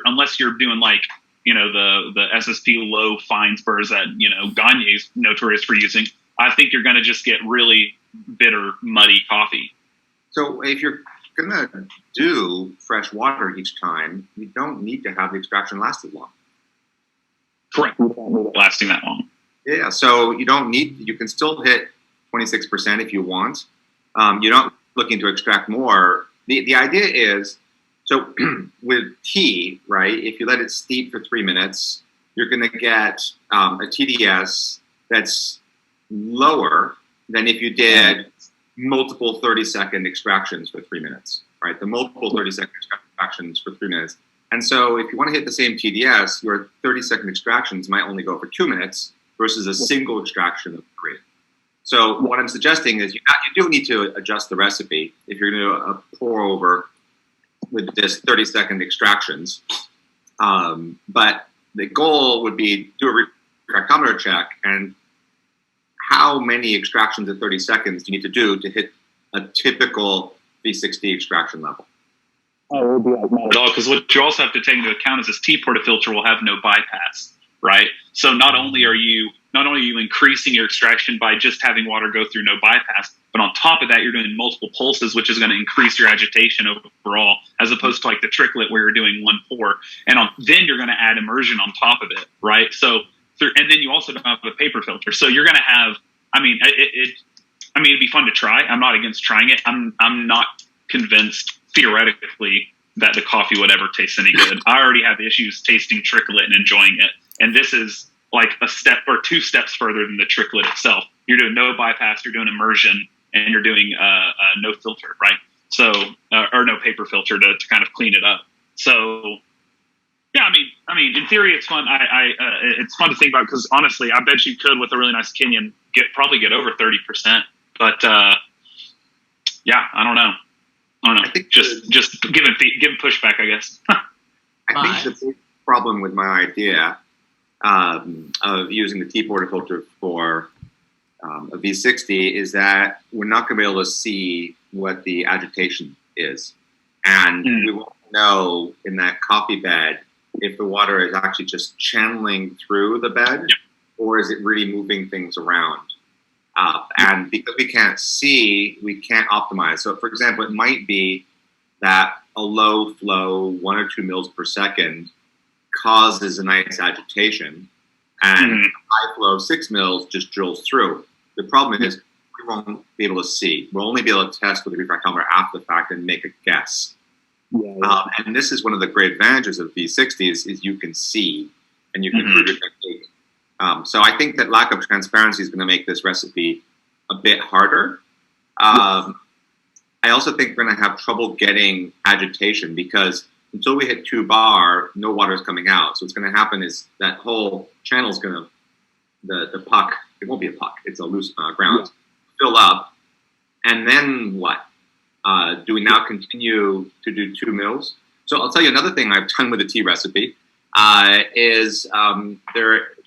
doing like, the SSP low fines burrs that, Gagne's notorious for using, I think you're going to just get really bitter, muddy coffee. So if you're going to do fresh water each time, you don't need to have the extraction last as long. Correct. Lasting that long. Yeah, so you can still hit 26% if you want. You're not looking to extract more. The idea is, so with tea, right, if you let it steep for 3 minutes, you're going to get a TDS that's lower than if you did multiple 30-second extractions for 3 minutes, right? The multiple 30-second extractions for 3 minutes. And so if you want to hit the same TDS, your 30-second extractions might only go for 2 minutes versus a single extraction of 3. So what I'm suggesting is you do need to adjust the recipe if you're going to do a pour over with this 30-second extractions. But the goal would be do a refractometer check and how many extractions in 30 seconds do you need to do to hit a typical V60 extraction level? Not at all, because what you also have to take into account is this tea portafilter will have no bypass, right? So not only are you increasing your extraction by just having water go through no bypass, but on top of that, you're doing multiple pulses, which is going to increase your agitation overall, as opposed to like the tricklet where you're doing one pour. And then you're going to add immersion on top of it, right? So and then you also don't have a paper filter. So you're going to have, it'd be fun to try. I'm not against trying it. I'm not convinced theoretically that the coffee would ever taste any good. I already have issues tasting tricklet and enjoying it. And this is like a step or 2 steps further than the tricklet itself. You're doing no bypass, you're doing immersion, and you're doing no filter, right? So, or no paper filter to kind of clean it up. So, yeah, I mean, in theory, it's fun. It's fun to think about because honestly, I bet you could with a really nice Kenyan probably get over 30%. But yeah, I don't know. I think just giving pushback, I guess. I think the big problem with my idea of using the tea portafilter for a V60 is that we're not going to be able to see what the agitation is, and we won't know in that coffee bed if the water is actually just channeling through the bed, or is it really moving things around. And because we can't see, we can't optimize. So, for example, it might be that a low flow, 1 or 2 mils per second, causes a nice agitation, and a high flow of 6 mils just drills through. The problem is we won't be able to see. We'll only be able to test with a refractometer after the fact and make a guess. And this is one of the great advantages of V60s is you can see and you can improve your technique. So I think that lack of transparency is going to make this recipe a bit harder. I also think we're going to have trouble getting agitation because until we hit 2 bar, no water is coming out. So what's going to happen is that whole channel is going to, the puck, it won't be a puck, it's a loose ground, fill up. And then what? Do we now continue to do 2 mils? So I'll tell you another thing I've done with the tea recipe is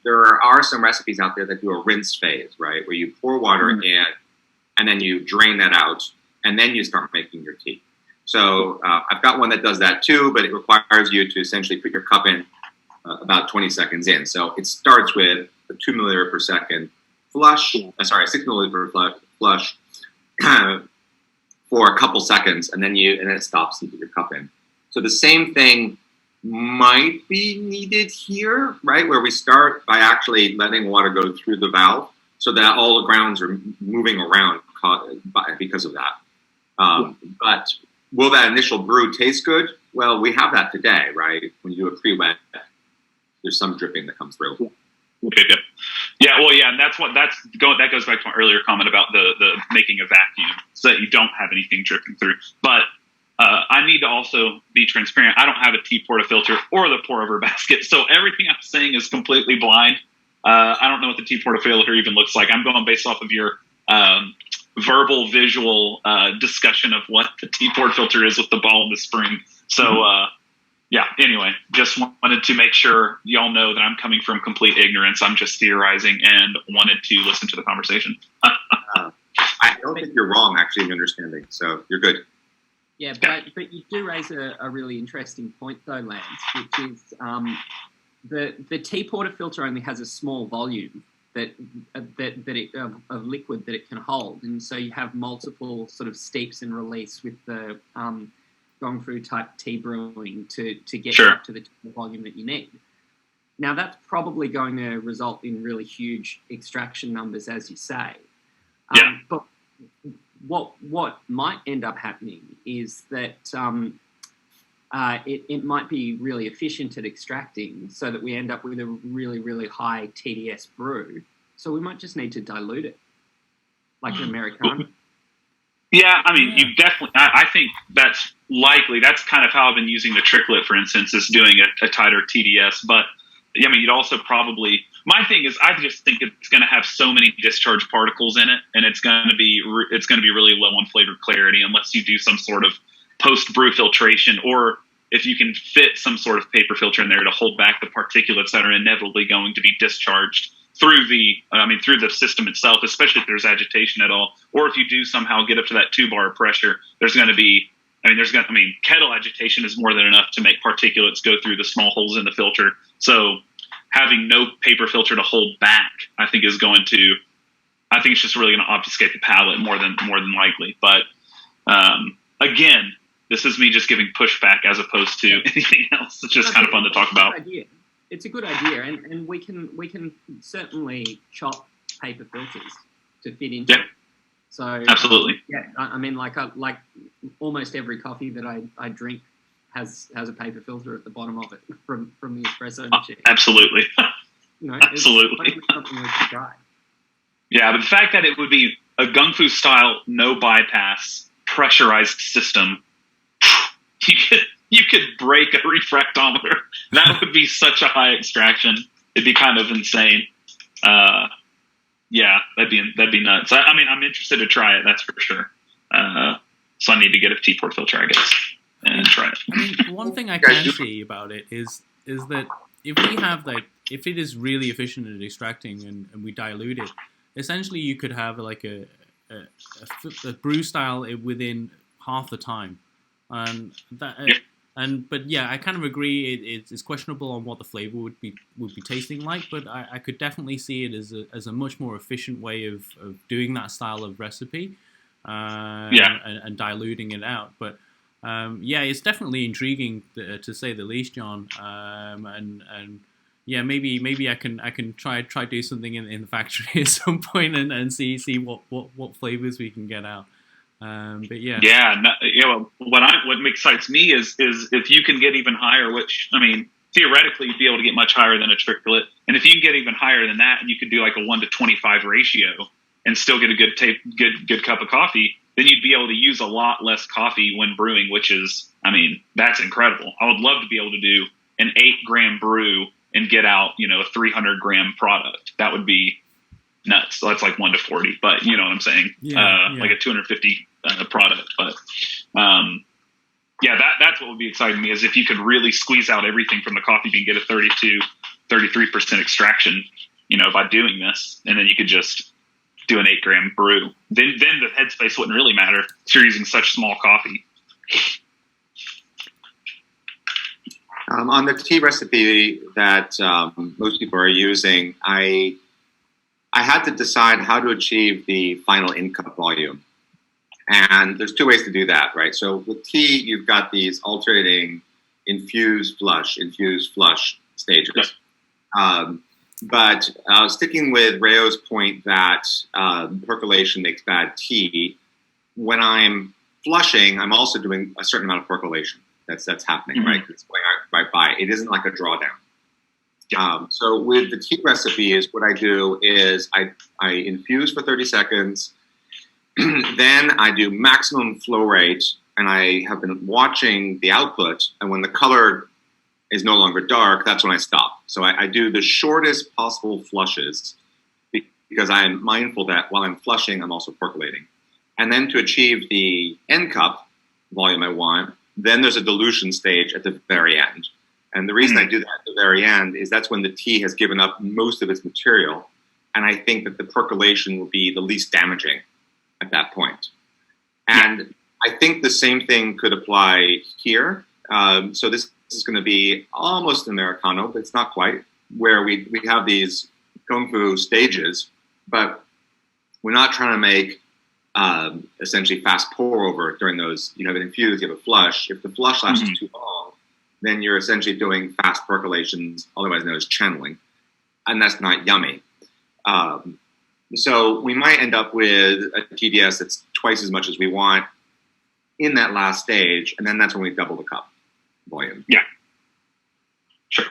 there are some recipes out there that do a rinse phase, right? Where you pour water in and then you drain that out and then you start making your tea. So I've got one that does that too, but it requires you to essentially put your cup in about 20 seconds in. So it starts with a 2 milliliter per second flush, 6 milliliter per flush for a couple seconds, and then it stops and you put your cup in. So the same thing might be needed here, right? Where we start by actually letting water go through the valve so that all the grounds are moving around because of that. But will that initial brew taste good? Well, we have that today, right? When you do a pre-wet, there's some dripping that comes through. Okay, good. Yeah, well, yeah, and that goes back to my earlier comment about the making a vacuum so that you don't have anything dripping through. But I need to also be transparent. I don't have a tea portafilter or the pour-over basket, so everything I'm saying is completely blind. I don't know what the tea portafilter even looks like. I'm going based off of your verbal, visual discussion of what the tea portafilter is with the ball and the spring. So, yeah, anyway, just wanted to make sure y'all know that I'm coming from complete ignorance. I'm just theorizing and wanted to listen to the conversation. I don't think you're wrong, actually, in your understanding, so you're good. Yeah, but you do raise a really interesting point, though, Lance, which is the tea portafilter only has a small volume of liquid that it can hold, and so you have multiple sort of steeps and release with the going through type tea brewing to get up to the volume that you need. Now, that's probably going to result in really huge extraction numbers, as you say. But what might end up happening is that it might be really efficient at extracting so that we end up with a really, really high TDS brew. So we might just need to dilute it like an Americano. Yeah, I mean, you definitely, I think that's likely. That's kind of how I've been using the tricklet, for instance, is doing a tighter TDS. But, I mean, you'd also probably, my thing is, I just think it's going to have so many discharge particles in it, and it's going to be really low on flavor clarity unless you do some sort of post-brew filtration, or if you can fit some sort of paper filter in there to hold back the particulates that are inevitably going to be discharged through the system itself, especially if there's agitation at all, or if you do somehow get up to that 2 bar pressure, there's going to be, kettle agitation is more than enough to make particulates go through the small holes in the filter. So having no paper filter to hold back, I think it's just really going to obfuscate the palate more than likely. But again, this is me just giving pushback as opposed to anything else. It's just kind of fun to talk about. Idea. it's a good idea, and we can certainly chop paper filters to fit into. Yep. It. So Absolutely. yeah, I mean, like almost every coffee that I drink has a paper filter at the bottom of it from the espresso machine. Absolutely. You know, Absolutely. it's something we should try. Yeah, but the fact that it would be a Gung Fu style, no bypass, pressurized system, you could break a refractometer. That would be such a high extraction. It'd be kind of insane. Yeah, that'd be nuts. I mean, I'm interested to try it. That's for sure. So I need to get a tea portafilter, I guess, and try it. I mean, one thing I can see about it is that if we have if it is really efficient at extracting and we dilute it, essentially you could have like a brew style within half the time, and that. But yeah, I kind of agree. It's questionable on what the flavor would be tasting like, but I could definitely see it as a much more efficient way of doing that style of recipe, and diluting it out. But yeah, it's definitely intriguing to say the least, John. And yeah, maybe I can try do something in the factory at some point and see what flavors we can get out. But yeah. Well, what excites me is if you can get even higher, which I mean, theoretically you'd be able to get much higher than a triplet, and if you can get even higher than that, and you could do like a 1-to-25 ratio and still get a good cup of coffee, then you'd be able to use a lot less coffee when brewing, which is, I mean, that's incredible. I would love to be able to do an 8-gram brew and get out, a 300-gram product. That would be nuts. So that's like 1-to-40, but you know what I'm saying? Like a 250 product. But that's what would be exciting me, is if you could really squeeze out everything from the coffee bean, get a 33% extraction, by doing this, and then you could just do an 8-gram brew. Then the headspace wouldn't really matter if you're using such small coffee. On the tea recipe that most people are using, I had to decide how to achieve the final in-cup volume. And there's two ways to do that, right? So with tea, you've got these alternating infuse, flush stages. But sticking with Rayo's point that percolation makes bad tea, when I'm flushing, I'm also doing a certain amount of percolation. That's happening, right? It's going right by. It isn't like a drawdown. So with the tea recipe, what I do is I infuse for 30 seconds, then I do maximum flow rate, and I have been watching the output, and when the color is no longer dark, that's when I stop. So I do the shortest possible flushes because I'm mindful that while I'm flushing, I'm also percolating. And then to achieve the end cup volume I want, then there's a dilution stage at the very end. And the reason I do that at the very end is that's when the tea has given up most of its material. And I think that the percolation will be the least damaging at that point. And I think the same thing could apply here. So this is going to be almost Americano, but it's not quite, where we have these Kung Fu stages, but we're not trying to make essentially fast pour over during those. You have an infuse, you have a flush. If the flush lasts too long, then you're essentially doing fast percolations, otherwise known as channeling, and that's not yummy. So we might end up with a TDS that's twice as much as we want in that last stage, and then that's when we double the cup volume. Yeah. Sure.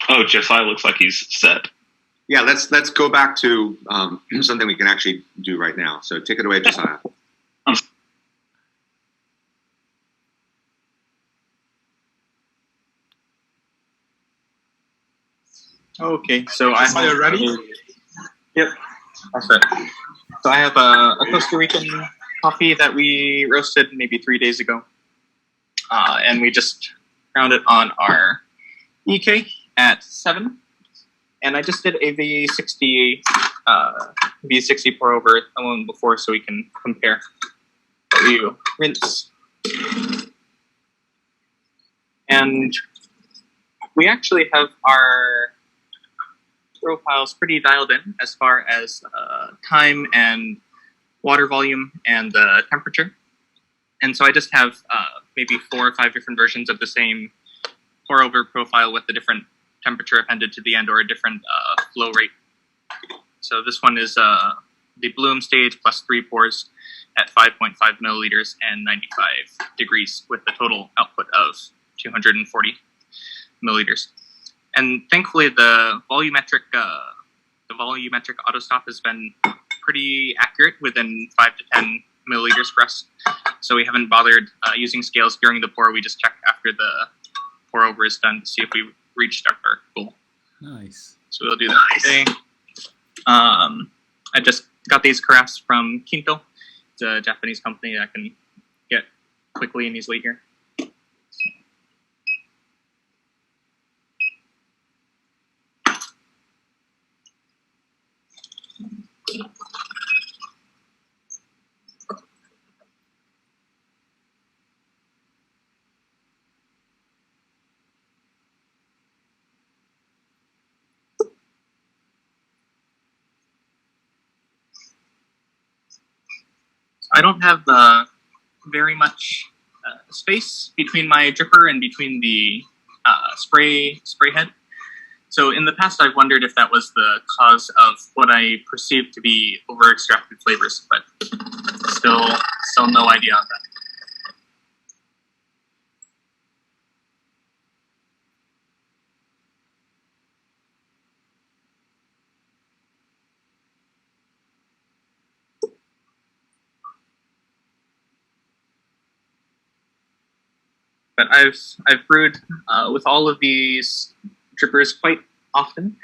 Oh, Josiah looks like he's set. Yeah, let's go back to something we can actually do right now. So take it away, Josiah. Okay, so Are you ready? Yep, that's it. So I have a Costa Rican coffee that we roasted maybe 3 days ago. And we just ground it on our EK at 7. And I just did a V60 pour over alone before so we can compare. You rinse. And we actually have our profiles pretty dialed in as far as time and water volume and temperature. And so I just have maybe 4 or 5 different versions of the same pour over profile with a different temperature appended to the end or a different flow rate. So this one is the bloom stage plus 3 pours at 5.5 milliliters and 95 degrees with a total output of 240 milliliters. And thankfully, the volumetric auto stop has been pretty accurate within 5 to 10 milliliters for us. So we haven't bothered using scales during the pour. We just check after the pour over is done to see if we reached our goal. Nice. So we'll do that today. I just got these carafes from Kinto. It's a Japanese company that I can get quickly and easily here. I don't have very much space between my dripper and between the spray head. So in the past, I've wondered if that was the cause of what I perceived to be over-extracted flavors, but still no idea on that. But I've brewed with all of these drippers quite often,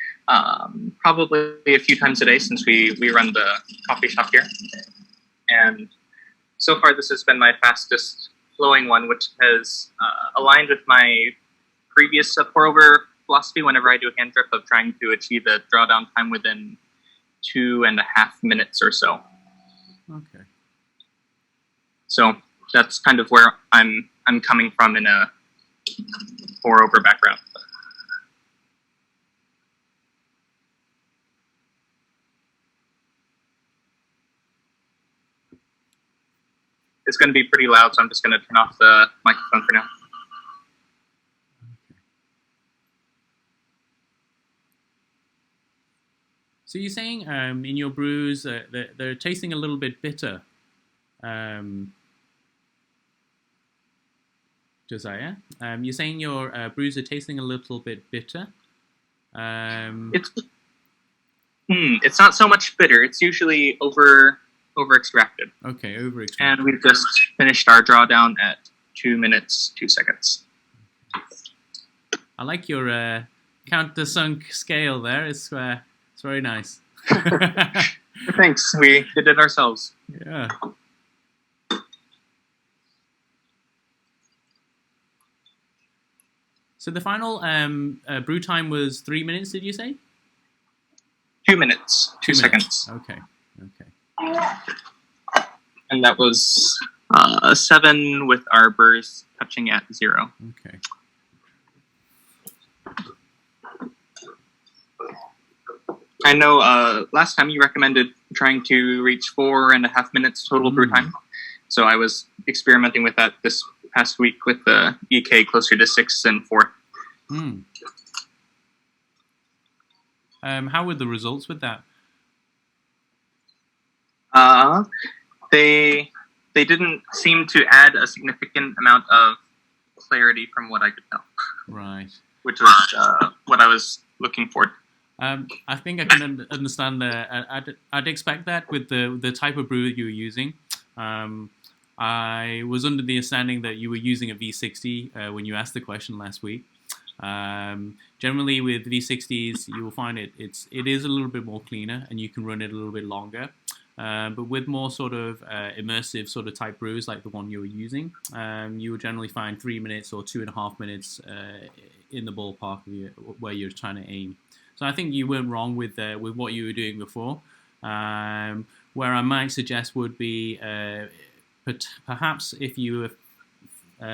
probably a few times a day since we run the coffee shop here. And so far this has been my fastest flowing one, which has aligned with my previous pour over philosophy whenever I do a hand drip of trying to achieve a drawdown time within 2.5 minutes or so. Okay. So that's kind of where I'm coming from in a pour over background. It's going to be pretty loud, so I'm just going to turn off the microphone for now. So you're saying in your brews they're tasting a little bit bitter, Josiah. You're saying your brews are tasting a little bit bitter. It's not so much bitter. It's usually over extracted. Okay, over extracted. And we've just finished our drawdown at 2 minutes 2 seconds. I like your countersunk scale there. It's very nice. Thanks. We did it ourselves. Yeah. So the final brew time was 3 minutes, did you say? 2 minutes, 2 seconds. Okay. And that was 7 with our burrs touching at 0. Okay. I know last time you recommended trying to reach 4.5 minutes total brew time. So I was experimenting with that this past week with the EK closer to 6 and 4. How were the results with that? They didn't seem to add a significant amount of clarity from what I could tell. Right. Which was what I was looking for. I think I can understand that. I'd expect that with the type of brew you were using. I was under the understanding that you were using a V60 when you asked the question last week. Generally, with V60s, you will find it is a little bit more cleaner, and you can run it a little bit longer. But with more sort of immersive sort of type brews like the one you were using, you will generally find 3 minutes or 2.5 minutes in the ballpark of where you're trying to aim. So I think you weren't wrong with what you were doing before. Where I might suggest would be perhaps if you were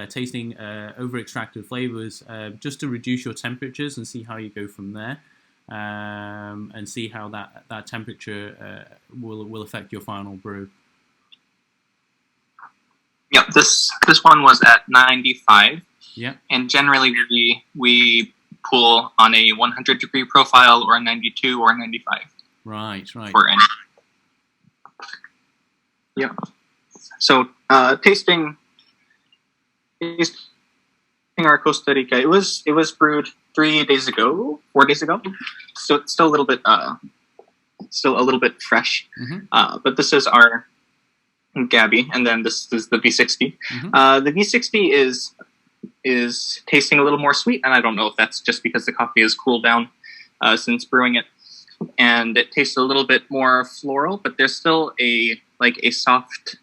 tasting over-extracted flavors, just to reduce your temperatures and see how you go from there, and see how that temperature will affect your final brew. Yep, this one was at 95, Yeah. And generally we pull on a 100-degree profile or a 92 or a 95. Right. For any. Yeah. So tasting our Costa Rica, it was brewed 4 days ago. So it's still a little bit fresh. Mm-hmm. But this is our Gabby, and then this is the V60. Mm-hmm. The V60 is tasting a little more sweet, and I don't know if that's just because the coffee has cooled down since brewing it, and it tastes a little bit more floral, but there's still a soft,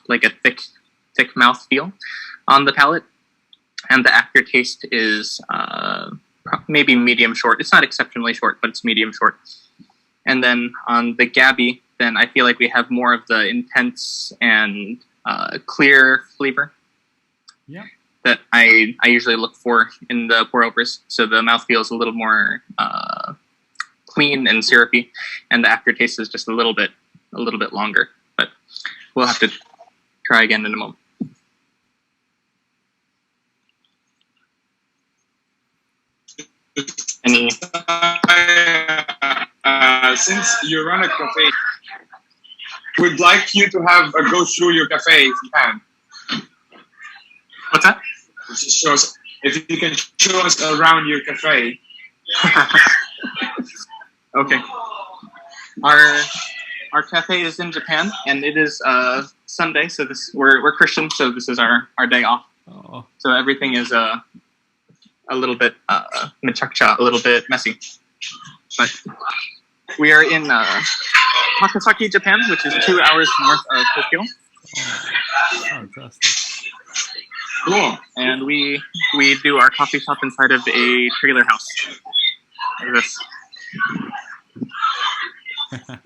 like a thick mouthfeel on the palate, and the aftertaste is maybe medium short. It's not exceptionally short, but it's medium short. And then on the Gabby, then I feel like we have more of the intense and clear flavor. Yeah. That I usually look for in the pour-overs. So the mouthfeel is a little more clean and syrupy, and the aftertaste is just a little bit longer. But we'll have to try again in a moment. Any? Since you run a cafe, we'd like you to have a go through your cafe if you can. What's that? If you can show us around your cafe. Okay. Our cafe is in Japan, and it is Sunday, so we're Christian, so this is our day off. Oh. So everything is a little bit mechacha, a little bit messy. But we are in Takasaki, Japan, which is 2 hours north of Tokyo. Oh, fantastic. Cool. And we do our coffee shop inside of a trailer house. Like this.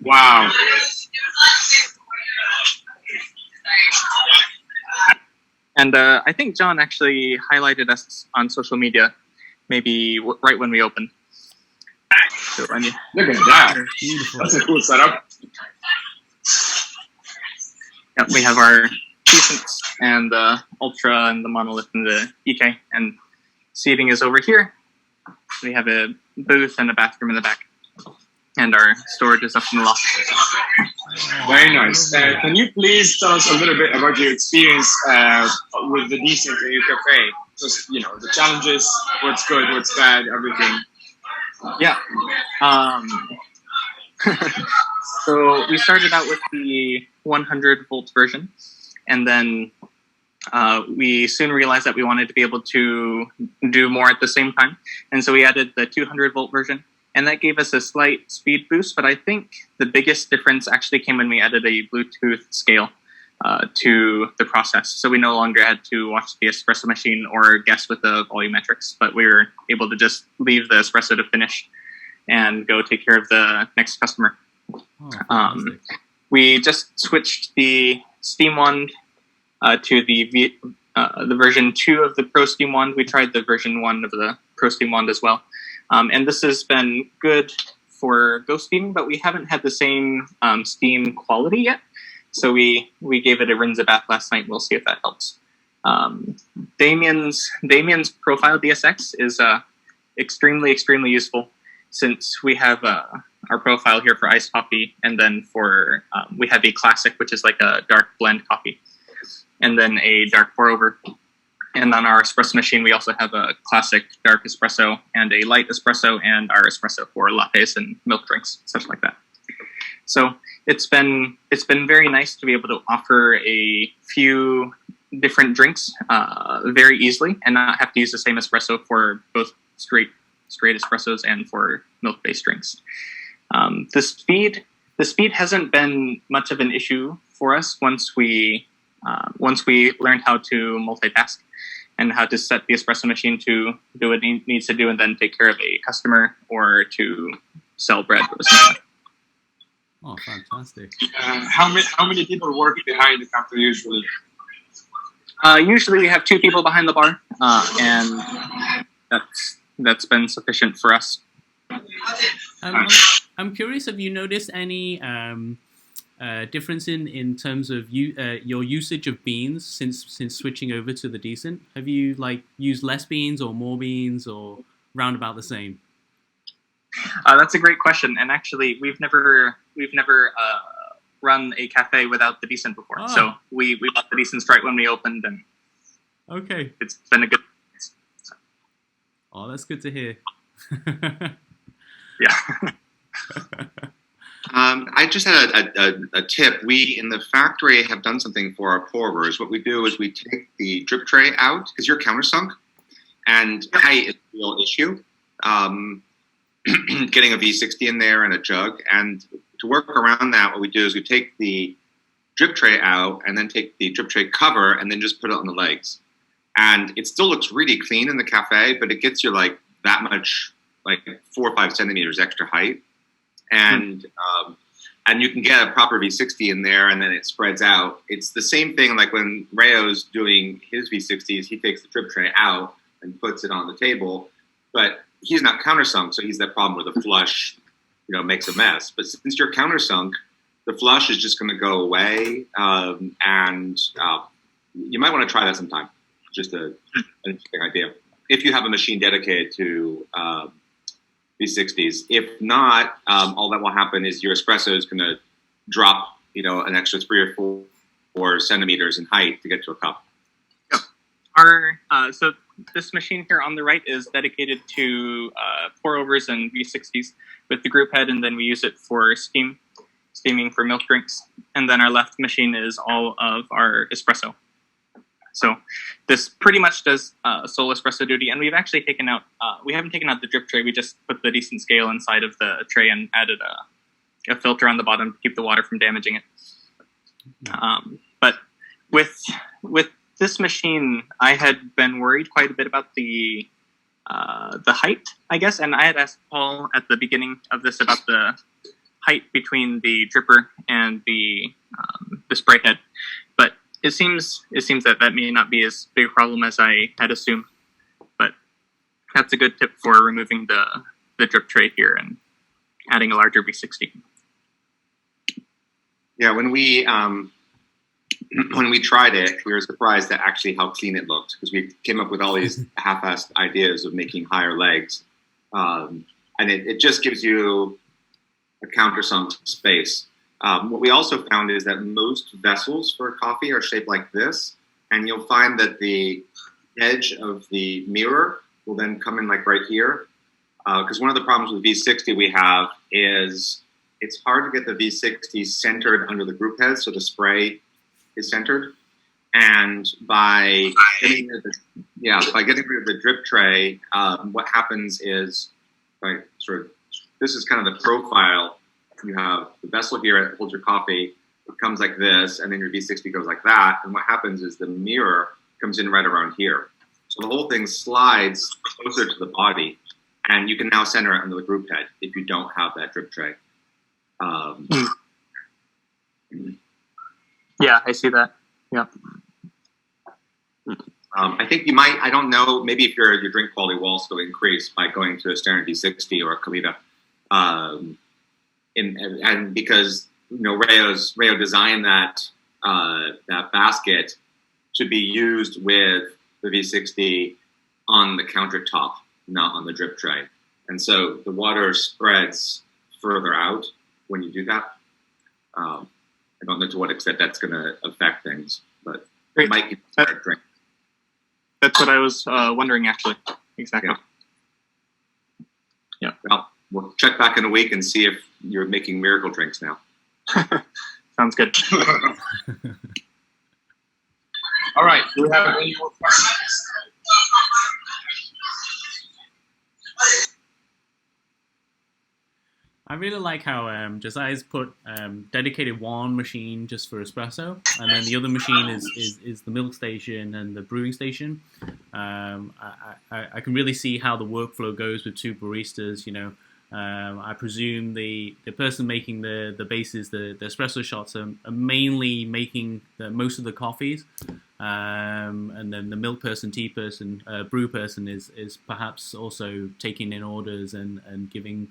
Wow. And I think John actually highlighted us on social media, maybe right when we opened. So, look at that. Beautiful. That's a cool setup. Yep, we have our Decents and the Ultra and the Monolith and the EK, and seating is over here. We have a booth and a bathroom in the back, and our storage is up in the loft. Very nice. Can you please tell us a little bit about your experience with the Decent in your cafe? Just, the challenges, what's good, what's bad, everything. Yeah. So we started out with the 100-volt version, and then we soon realized that we wanted to be able to do more at the same time. And so we added the 200-volt version, and that gave us a slight speed boost. But I think the biggest difference actually came when we added a Bluetooth scale to the process. So we no longer had to watch the espresso machine or guess with the volumetrics, but we were able to just leave the espresso to finish and go take care of the next customer. We just switched the steam wand to the version 2 of the Pro Steam wand. We tried the version 1 of the Pro Steam wand as well. And this has been good for ghost steaming, but we haven't had the same steam quality yet. So we gave it a rinse a bath last night. We'll see if that helps. Damien's profile DSX is extremely, extremely useful, since we have our profile here for iced coffee, and then for we have a classic, which is like a dark blend coffee, and then a dark pour over. And on our espresso machine, we also have a classic dark espresso and a light espresso, and our espresso for lattes and milk drinks, such like that. So it's been very nice to be able to offer a few different drinks very easily, and not have to use the same espresso for both straight espressos and for milk-based drinks. The speed hasn't been much of an issue for us once we learned how to multitask and how to set the espresso machine to do what it needs to do, and then take care of a customer or to sell bread or something. Oh, fantastic! How many people work behind the counter usually? Usually we have 2 people behind the bar, and that's been sufficient for us. I'm curious, have you noticed any difference in terms of your usage of beans since switching over to the decent? Have you used less beans or more beans or round about the same? That's a great question, and actually, we've never run a cafe without the decent before. Oh. So we bought the decent right when we opened, and okay, it's been a good. Oh, that's good to hear. Yeah. I just had a tip. We in the factory have done something for our pourovers. What we do is we take the drip tray out because you're countersunk, and height is a real issue. Getting a V60 in there and a jug, and to work around that, what we do is we take the drip tray out and then take the drip tray cover and then just put it on the legs. And it still looks really clean in the cafe, but it gets you like that much, like 4 or 5 centimeters extra height. And and you can get a proper V60 in there, and then it spreads out. It's the same thing like when Rayo's doing his V60s, he takes the drip tray out and puts it on the table, but he's not countersunk, so he's that problem where the flush, makes a mess. But since you're countersunk, the flush is just going to go away, and you might want to try that sometime. Just an interesting idea. If you have a machine dedicated to V60s. If not, all that will happen is your espresso is going to drop, an extra 3 or 4 centimeters in height to get to a cup. Yep. So this machine here on the right is dedicated to pourovers and V60s with the group head, and then we use it for steaming for milk drinks. And then our left machine is all of our espresso. So this pretty much does sole espresso duty, and we've actually taken out, we haven't taken out the drip tray, we just put the decent scale inside of the tray and added a filter on the bottom to keep the water from damaging it. But with this machine, I had been worried quite a bit about the height, I guess, and I had asked Paul at the beginning of this about the height between the dripper and the spray head. But it seems that may not be as big a problem as I had assumed. But that's a good tip for removing the drip tray here and adding a larger V60. Yeah, when we tried it, we were surprised at actually how clean it looked, because we came up with all these half-assed ideas of making higher legs, and it just gives you a countersunk space. What we also found is that most vessels for coffee are shaped like this, and you'll find that the edge of the mirror will then come in like right here, because one of the problems with V60 we have is it's hard to get the V60 centered under the group head, so the spray is centered. And by getting rid of the drip tray, what happens is, this is kind of the profile. You have the vessel here that holds your coffee. It comes like this, and then your V60 goes like that. And what happens is the mirror comes in right around here. So the whole thing slides closer to the body, and you can now center it under the group head if you don't have that drip tray. Yeah, I see that. Yeah. I think you might, I don't know, maybe if your drink quality will also increase by going to a standard V60 or a Kalita. And because Rayo designed that basket to be used with the V60 on the countertop, not on the drip tray, and so the water spreads further out when you do that. I don't know to what extent that's going to affect things, but it might be a drink. That's what I was wondering, actually. Exactly. Yeah. Well, we'll check back in a week and see if you're making miracle drinks now. Sounds good. All right. Do we have any more questions? I really like how Josiah's put dedicated one machine just for espresso, and then the other machine is the milk station and the brewing station. I can really see how the workflow goes with 2 baristas. I presume the person making the bases, the espresso shots, are mainly making most of the coffees, and then the milk person, tea person, brew person is perhaps also taking in orders and giving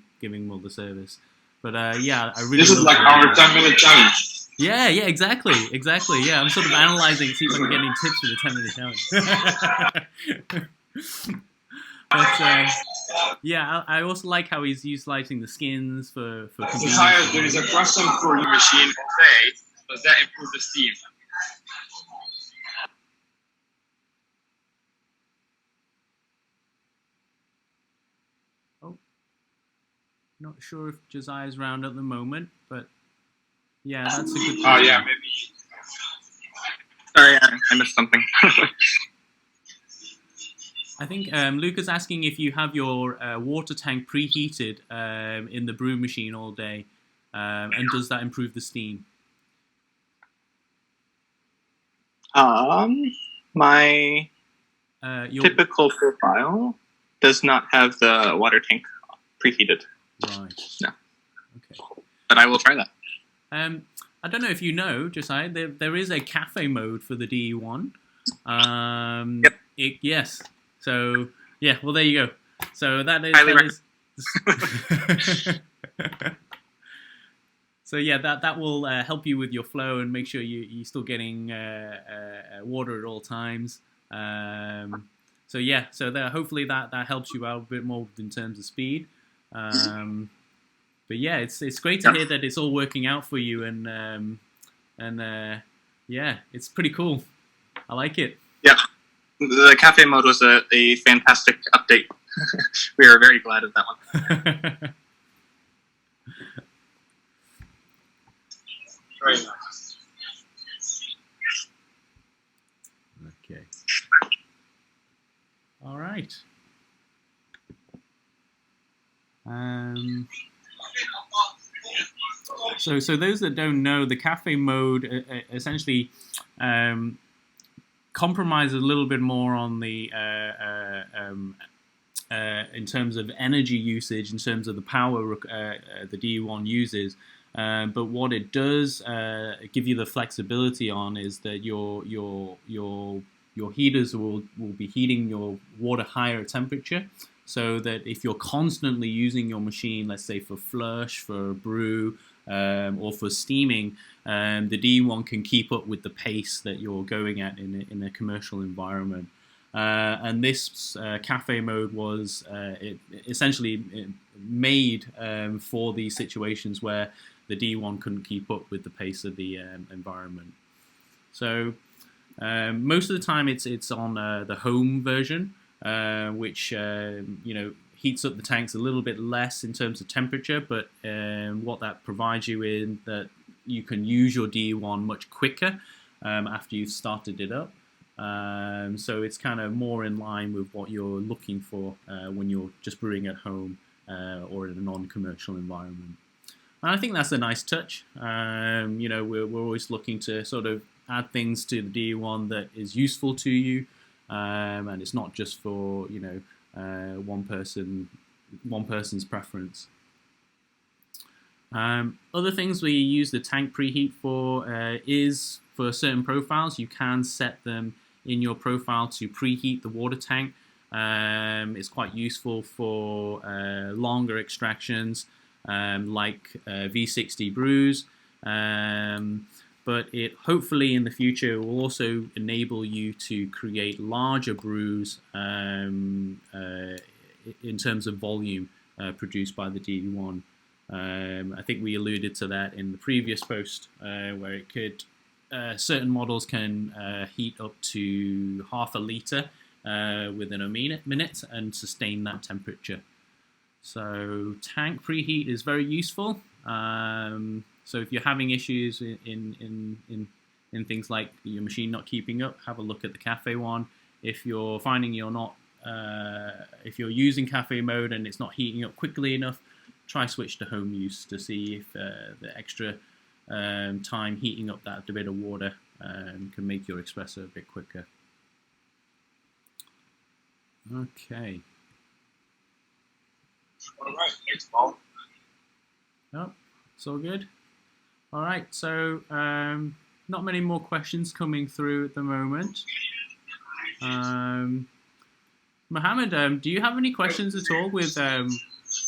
all the service. Yeah, I really. This is like our 10-minute challenge. Yeah, exactly. Yeah, I'm sort of analyzing, see if I can get any tips for the 10-minute challenge. But yeah, I also like how he's utilizing the skins for convenience. Matthias, there is a question for your machine. Okay, does that improve the steam? Oh, not sure if Josiah's around at the moment, but yeah, that's a good. Oh yeah, maybe. Sorry, I missed something. I think Luca's asking if you have your water tank preheated in the brew machine all day, and does that improve the steam? My typical profile does not have the water tank preheated. Right. No. Okay. But I will try that. I don't know if you know, Josiah, there is a cafe mode for the DE1. Yep. Yes. So yeah, well there you go. So that is. So yeah, that will help you with your flow and make sure you're still getting water at all times. So yeah, so hopefully that helps you out a bit more in terms of speed. But yeah, it's great to hear that it's all working out for you, and yeah, it's pretty cool. I like it. Yeah, the cafe mode was a fantastic update. We are very glad of that one. Very nice. Okay. All right. So those that don't know, the cafe mode essentially compromises a little bit more on the in terms of energy usage, in terms of the power the DE1 uses. But what it does give you the flexibility on is that your heaters will be heating your water higher temperature, so that if you're constantly using your machine, let's say for flush, for brew, or for steaming, the DE1 can keep up with the pace that you're going at in a commercial environment. And this cafe mode was essentially made for these situations where the D1 couldn't keep up with the pace of the environment. So most of the time it's on the home version, which heats up the tanks a little bit less in terms of temperature, but what that provides you in that you can use your D1 much quicker after you've started it up. So it's kind of more in line with what you're looking for when you're just brewing at home or in a non-commercial environment. And I think that's a nice touch. We're always looking to sort of add things to the D1 that is useful to you, and it's not just for one person's preference. Other things we use the tank preheat for is for certain profiles. You can set them in your profile to preheat the water tank. It's quite useful for longer extractions, like V60 brews, but it hopefully in the future will also enable you to create larger brews in terms of volume produced by the D1. I think we alluded to that in the previous post, where it could certain models can heat up to half a litre within a minute and sustain that temperature. So tank preheat is very useful. So if you're having issues in things like your machine not keeping up, have a look at the cafe one. If you're finding if you're using cafe mode and it's not heating up quickly enough, try switch to home use to see if the extra time heating up that bit of water can make your espresso a bit quicker. Okay. All right, thanks, Paul. Oh, it's all good. All right, so not many more questions coming through at the moment. Mohammed, do you have any questions at all with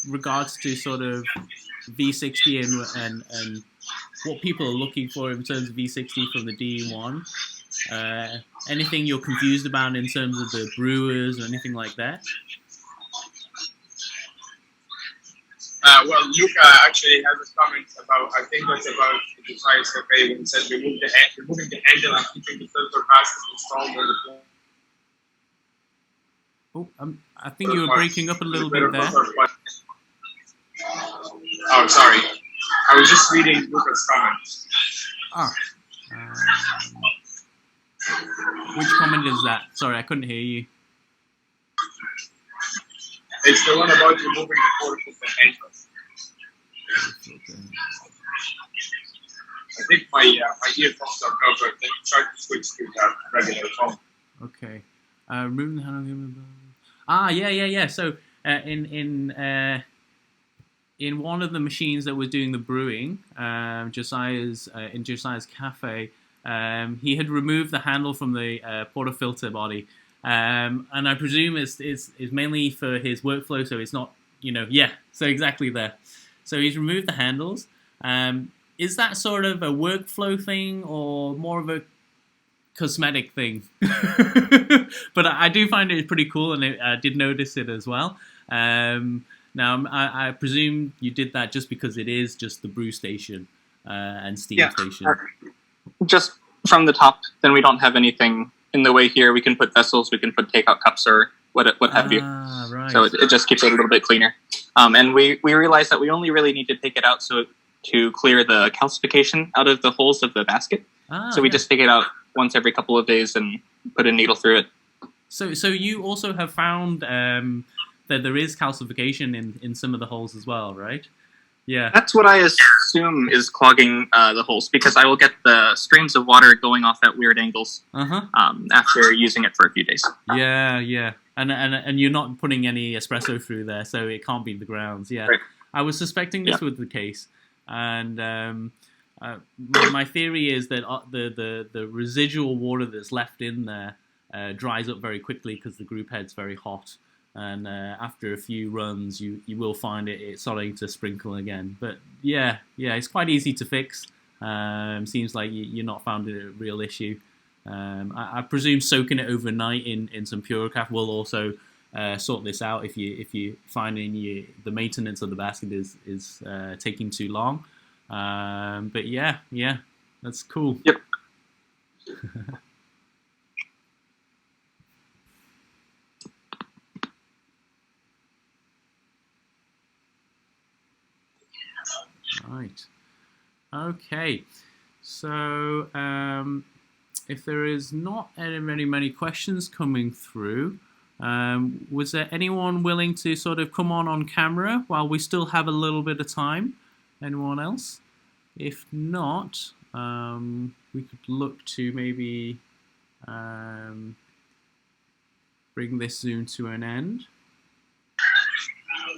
regards to sort of V60 and what people are looking for in terms of V60 from the DE1? Anything you're confused about in terms of the brewers or anything like that? Well, Luca actually has a comment about, I think that's about the Josiah's Cafe when he said removing the handle and keeping the filter basket installed on the floor. Oh, I think you were breaking up a little bit there. Oh, sorry. I was just reading Luca's comments. Ah. Which comment is that? Sorry, I couldn't hear you. It's the one about removing the portafilter handle. I think my earphones are covered. Then try to switch to the regular phone. Okay. Removing the handle. Yeah. So in one of the machines that was doing the brewing, Josiah's cafe, he had removed the handle from the portafilter body, and I presume it's mainly for his workflow, so it's not, so exactly there. So he's removed the handles. Is that sort of a workflow thing or more of a cosmetic thing? But I do find it pretty cool, and I did notice it as well. Now, I presume you did that just because it is just the brew station and steam station. Just from the top, then we don't have anything in the way here. We can put vessels, we can put takeout cups or what have you. Right. So it just keeps it a little bit cleaner. And we realized that we only really need to take it out to clear the calcification out of the holes of the basket. So we just take it out once every couple of days and put a needle through it. So you also have found that there is calcification in some of the holes as well, right? Yeah. That's what I assume is clogging the holes, because I will get the streams of water going off at weird angles after using it for a few days. Yeah. And you're not putting any espresso through there, so it can't be the grounds. Yeah. Right. I was suspecting this was the case. And my theory is that the residual water that's left in there dries up very quickly because the group head's very hot. And after a few runs, you will find it's starting to sprinkle again. But yeah, it's quite easy to fix. Seems like you're not found a real issue. I presume soaking it overnight in some PureCraft will also sort this out if you finding the maintenance of the basket is taking too long. But yeah, that's cool. Yep. Right. Okay. So, if there is not many questions coming through, was there anyone willing to sort of come on camera while we still have a little bit of time? Anyone else? If not, we could look to maybe bring this Zoom to an end.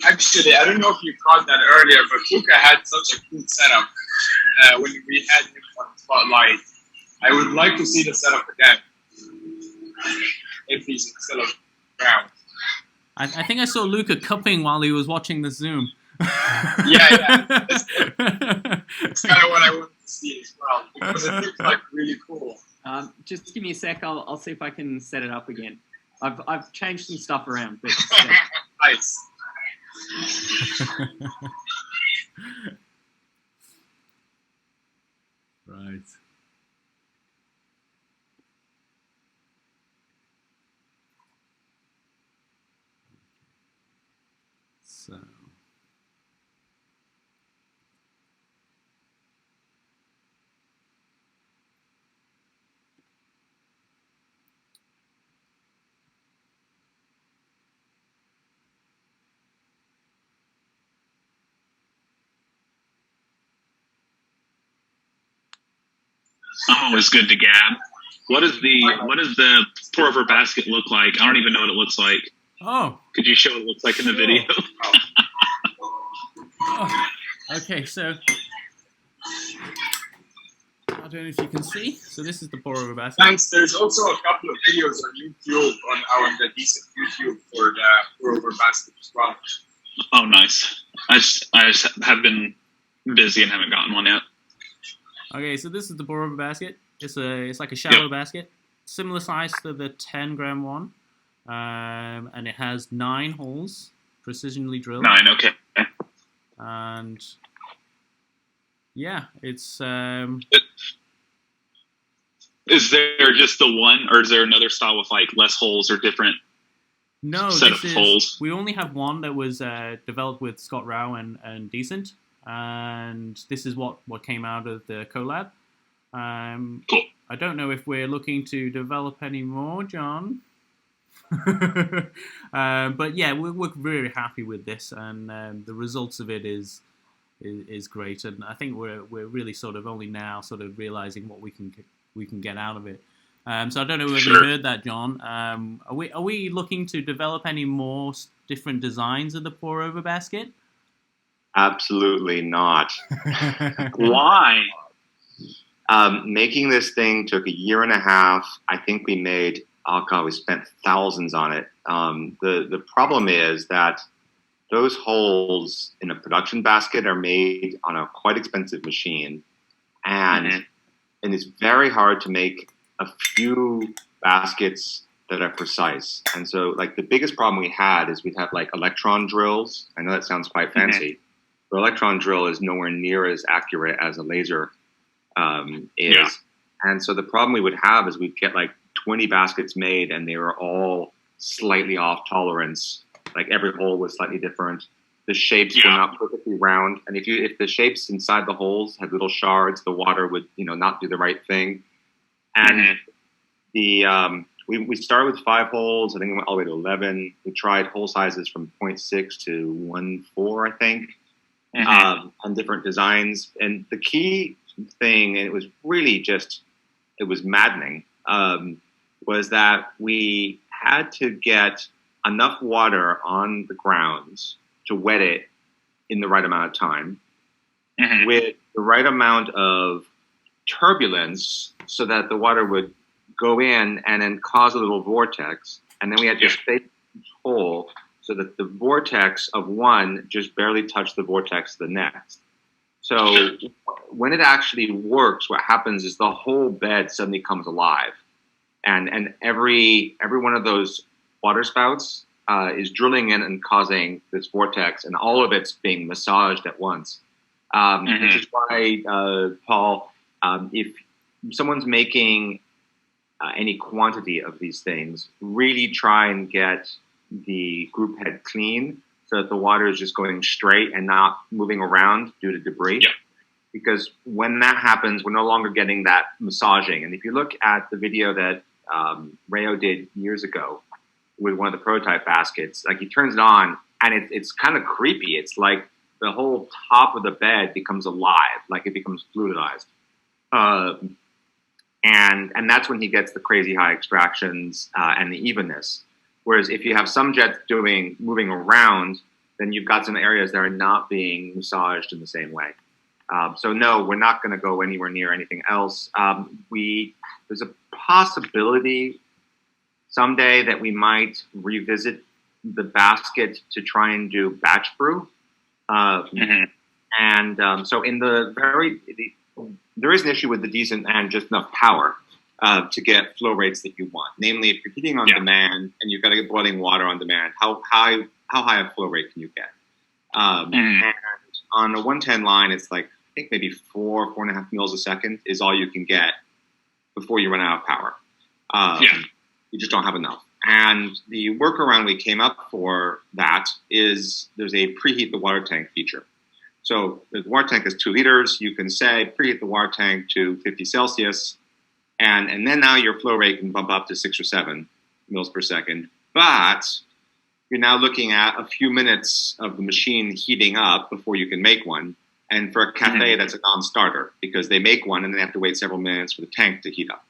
Actually, I don't know if you caught that earlier, but Luca had such a cool setup when we had him on Spotlight. I would like to see the setup again, if he's still around. I think I saw Luca cupping while he was watching the Zoom. Yeah. That's kind of what I wanted to see as well, because it looks like really cool. Just give me a sec. I'll see if I can set it up again. I've changed some stuff around. But Nice. Right. So. I'm always good to gab. What does the pourover basket look like? I don't even know what it looks like. Oh. Could you show what it looks like in the video? Oh. Okay, so I don't know if you can see. So this is the pourover basket. Thanks. There's also a couple of videos on YouTube on the decent YouTube for the pourover basket as well. Oh, nice. I just have been busy and haven't gotten one yet. Okay, so this is the pour-over basket. It's like a shallow basket, similar size to the 10-gram one, and it has 9 holes, precisionally drilled. 9, okay. And yeah, it's. Is there just the one, or is there another style with like less holes or different? No, set of holes? We only have one that was developed with Scott Rao and Decent, and this is what came out of the collab. Cool. I don't know if we're looking to develop any more, John. But yeah, we're very happy with this, and the results of it is great, and I think we're really sort of only now sort of realizing what we can get out of it. So I don't know whether you heard that, John. Are we looking to develop any more different designs of the pour-over basket? Absolutely not. Why? Making this thing took a year and a half. I think we made, oh God, we spent thousands on it. The problem is that those holes in a production basket are made on a quite expensive machine, and it's very hard to make a few baskets that are precise. And so, like, the biggest problem we had is we'd have like electron drills. I know that sounds quite fancy, but electron drill is nowhere near as accurate as a laser is. Yeah. And so the problem we would have is we'd get like 20 baskets made, and they were all slightly off tolerance. Like every hole was slightly different. The shapes were not perfectly round, and if the shapes inside the holes had little shards, the water would not do the right thing. And we started with 5 holes. I think we went all the way to 11. We tried hole sizes from 0.6 to 1.4, I think, on different designs. And the key thing, and it was really it was maddening, was that we had to get enough water on the grounds to wet it in the right amount of time, with the right amount of turbulence so that the water would go in and then cause a little vortex. And then we had to stay control so that the vortex of one just barely touched the vortex of the next. So when it actually works, what happens is the whole bed suddenly comes alive. And every one of those water spouts is drilling in and causing this vortex, and all of it's being massaged at once. Which is why, Paul, if someone's making any quantity of these things, really try and get the group head clean so that the water is just going straight and not moving around due to debris. Yeah. Because when that happens, we're no longer getting that massaging. And if you look at the video that Rayo did years ago with one of the prototype baskets, like he turns it on and it's kind of creepy. It's like the whole top of the bed becomes alive, like it becomes fluidized. And that's when he gets the crazy high extractions and the evenness. Whereas if you have some jets moving around, then you've got some areas that are not being massaged in the same way. So no, we're not going to go anywhere near anything else. There's a possibility someday that we might revisit the basket to try and do batch brew. And so in there is an issue with the decent and just enough power to get flow rates that you want. Namely, if you're heating on demand and you've got to get boiling water on demand, how high a flow rate can you get? And on a 110 line, it's like, I think maybe 4.5 mils a second is all you can get before you run out of power. You just don't have enough. And the workaround we came up for that is there's a preheat the water tank feature. So the water tank is 2 liters. You can say preheat the water tank to 50 Celsius, and then now your flow rate can bump up to 6 or 7 mils per second. But you're now looking at a few minutes of the machine heating up before you can make one. And for a café, that's a non-starter because they make one and they have to wait several minutes for the tank to heat up.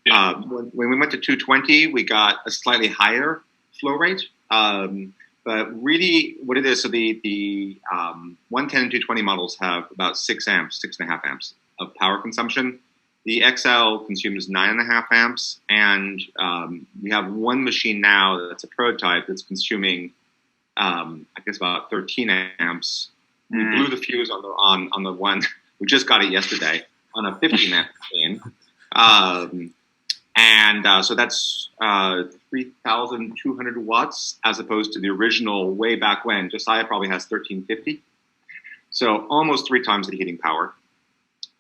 When we went to 220, we got a slightly higher flow rate. But really what it is, so the 110 and 220 models have about 6.5 amps of power consumption. The XL consumes 9.5 amps, and we have one machine now that's a prototype that's consuming I guess about 13 amps. We blew the fuse on the one. We just got it yesterday on a 15 amp machine. So that's 3,200 watts as opposed to the original way back when. Josiah probably has 1,350. So almost 3 times the heating power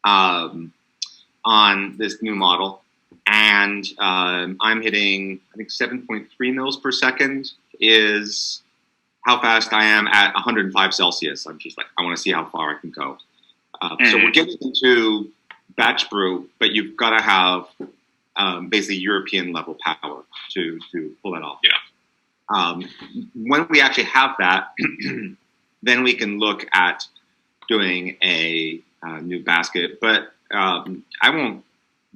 on this new model. And I'm hitting, I think 7.3 mils per second is how fast I am at 105 Celsius. I'm just like, I want to see how far I can go. So we're getting into batch brew, but you've got to have basically European level power to pull that off. Yeah. When we actually have that, then we can look at doing a new basket. But I won't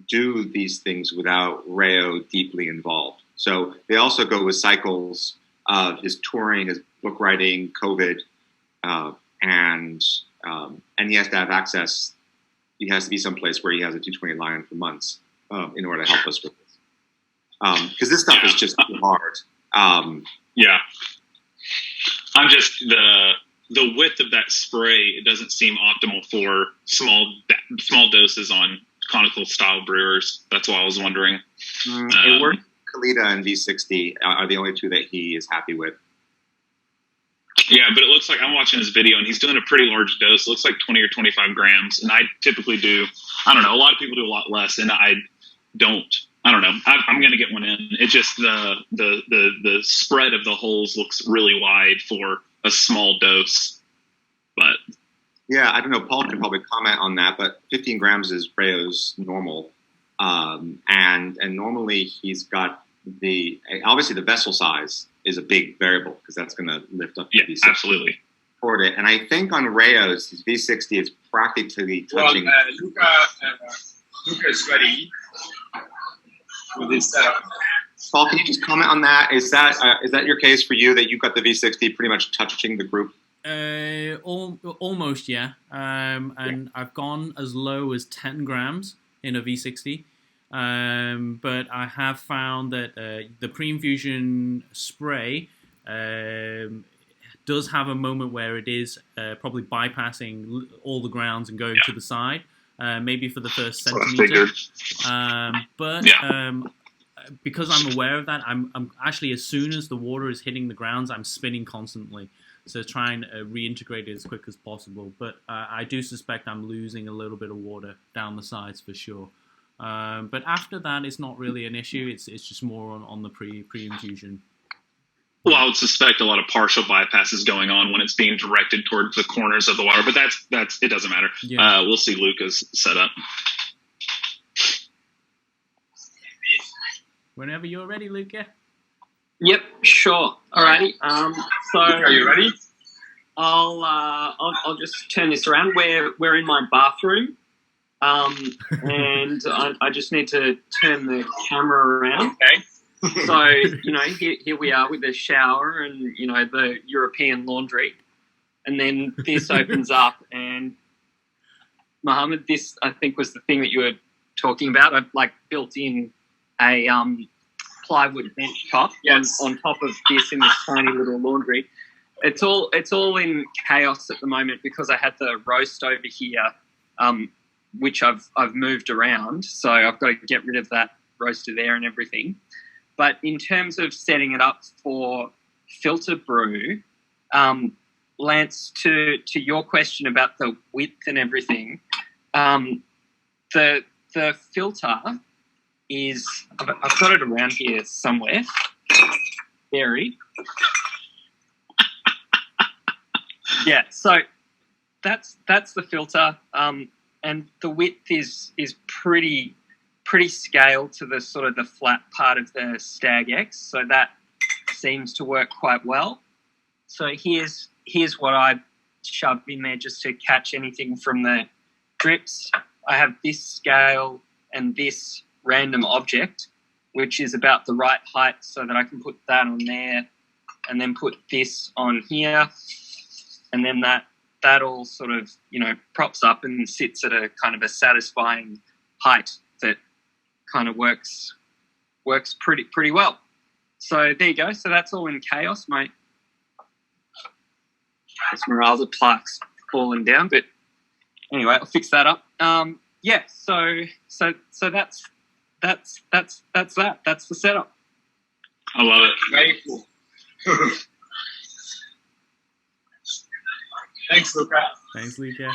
do these things without Rayo deeply involved. So they also go with cycles of his touring, his book writing, COVID, and he has to have access. He has to be someplace where he has a 220 line for months in order to help us with this. Because this stuff is just too hard. Yeah. I'm just the width of that spray. It doesn't seem optimal for small doses on conical style brewers. That's why I was wondering. It works. Kalita and V60 are the only two that he is happy with. Yeah, but it looks like I'm watching his video and he's doing a pretty large dose. It looks like 20 or 25 grams. And I typically do, I don't know, a lot of people do a lot less. And I don't know. I'm going to get one in. It's just the spread of the holes looks really wide for a small dose. But yeah, I don't know. Paul can probably comment on that, but 15 grams is Rayo's normal. And normally he's got obviously the vessel size is a big variable because that's going to lift up the V60. Absolutely. Toward it. And I think on Rayo's, his V60 is practically touching. Well, Luca is ready with this setup. Paul, can you just comment on that? Is that your case for you that you've got the V60 pretty much touching the group? Almost, yeah. And I've gone as low as 10 grams in a V60. But I have found that the pre-infusion spray does have a moment where it is probably bypassing all the grounds and going to the side, maybe for the first centimeter. Because I'm aware of that, I'm actually, as soon as the water is hitting the grounds, I'm spinning constantly. So try and reintegrate it as quick as possible. But I do suspect I'm losing a little bit of water down the sides for sure. But after that, it's not really an issue. It's just more on the pre-infusion. Well, I would suspect a lot of partial bypasses going on when it's being directed towards the corners of the water. But that's it doesn't matter. Yeah. We'll see Luca's setup. Whenever you're ready, Luca. Yep, sure. Alrighty. So are you ready? I'll just turn this around. We're in my bathroom. And I just need to turn the camera around. Okay. So, here we are with the shower and, the European laundry. And then this opens up and, Mohammed, this, I think, was the thing that you were talking about. I've, built in a plywood bench top on top of this in this tiny little laundry. It's all in chaos at the moment because I had the roast over here, which I've moved around, so I've got to get rid of that roaster there and everything. But in terms of setting it up for filter brew, Lance, to your question about the width and everything, the filter is, I've got it around here somewhere, buried. Yeah, so that's the filter. And the width is pretty scaled to the sort of the flat part of the Stag X, so that seems to work quite well. So here's what I shoved in there just to catch anything from the drips. I have this scale and this random object, which is about the right height so that I can put that on there and then put this on here, and then that all sort of, props up and sits at a kind of a satisfying height that kind of works pretty well. So there you go. So that's all in chaos. My Esmeralda plaques falling down, but anyway, I'll fix that up. Yeah, so that's that. That's the setup. I love it. Very cool. Thanks, Luca. Thanks, Luca.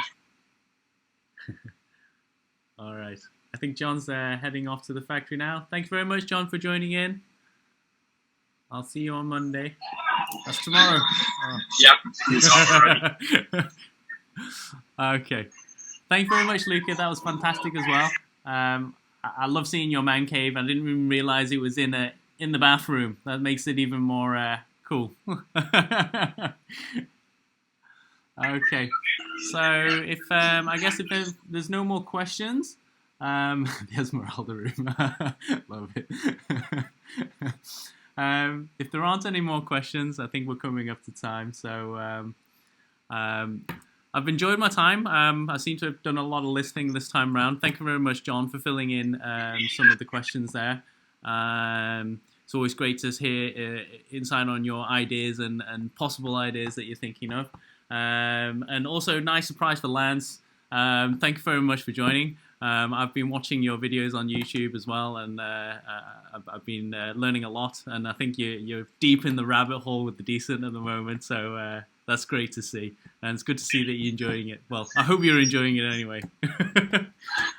All right. I think John's heading off to the factory now. Thanks very much, John, for joining in. I'll see you on Monday. That's tomorrow. Oh. Yep. It's already. Okay. Thanks very much, Luca. That was fantastic as well. I love seeing your man cave. I didn't even realize it was in the bathroom. That makes it even more cool. Okay. So if I guess if there's no more questions, the Esmeralda room. Love it. If there aren't any more questions, I think we're coming up to time. So I've enjoyed my time. I seem to have done a lot of listening this time around. Thank you very much, John, for filling in some of the questions there. It's always great to hear insight on your ideas and possible ideas that you're thinking of. And also, nice surprise for Lance. Thank you very much for joining. I've been watching your videos on YouTube as well, and I've been learning a lot. And I think you're deep in the rabbit hole with the decent at the moment, so that's great to see. And it's good to see that you're enjoying it. Well, I hope you're enjoying it anyway.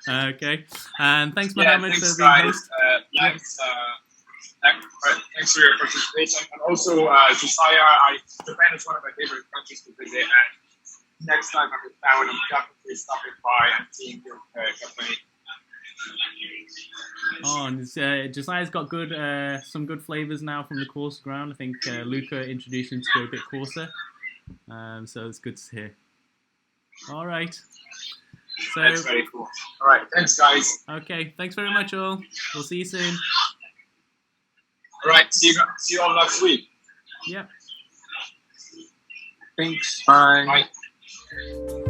Okay. And thanks, Mohammed, thanks, for being guys. host. Thanks for your participation. And also, Josiah, Japan is one of my favorite countries to visit. And next time I'm in town, I'm definitely stopping by and seeing your cafe. Oh, and Josiah's got some good flavors now from the coarse ground. I think Luca introduced him to go a bit coarser. So it's good to hear. All right. So, that's very cool. All right. Thanks, guys. Okay. Thanks very much, all. We'll see you soon. All right. See you all next week. Yep. Thanks. Bye. Bye.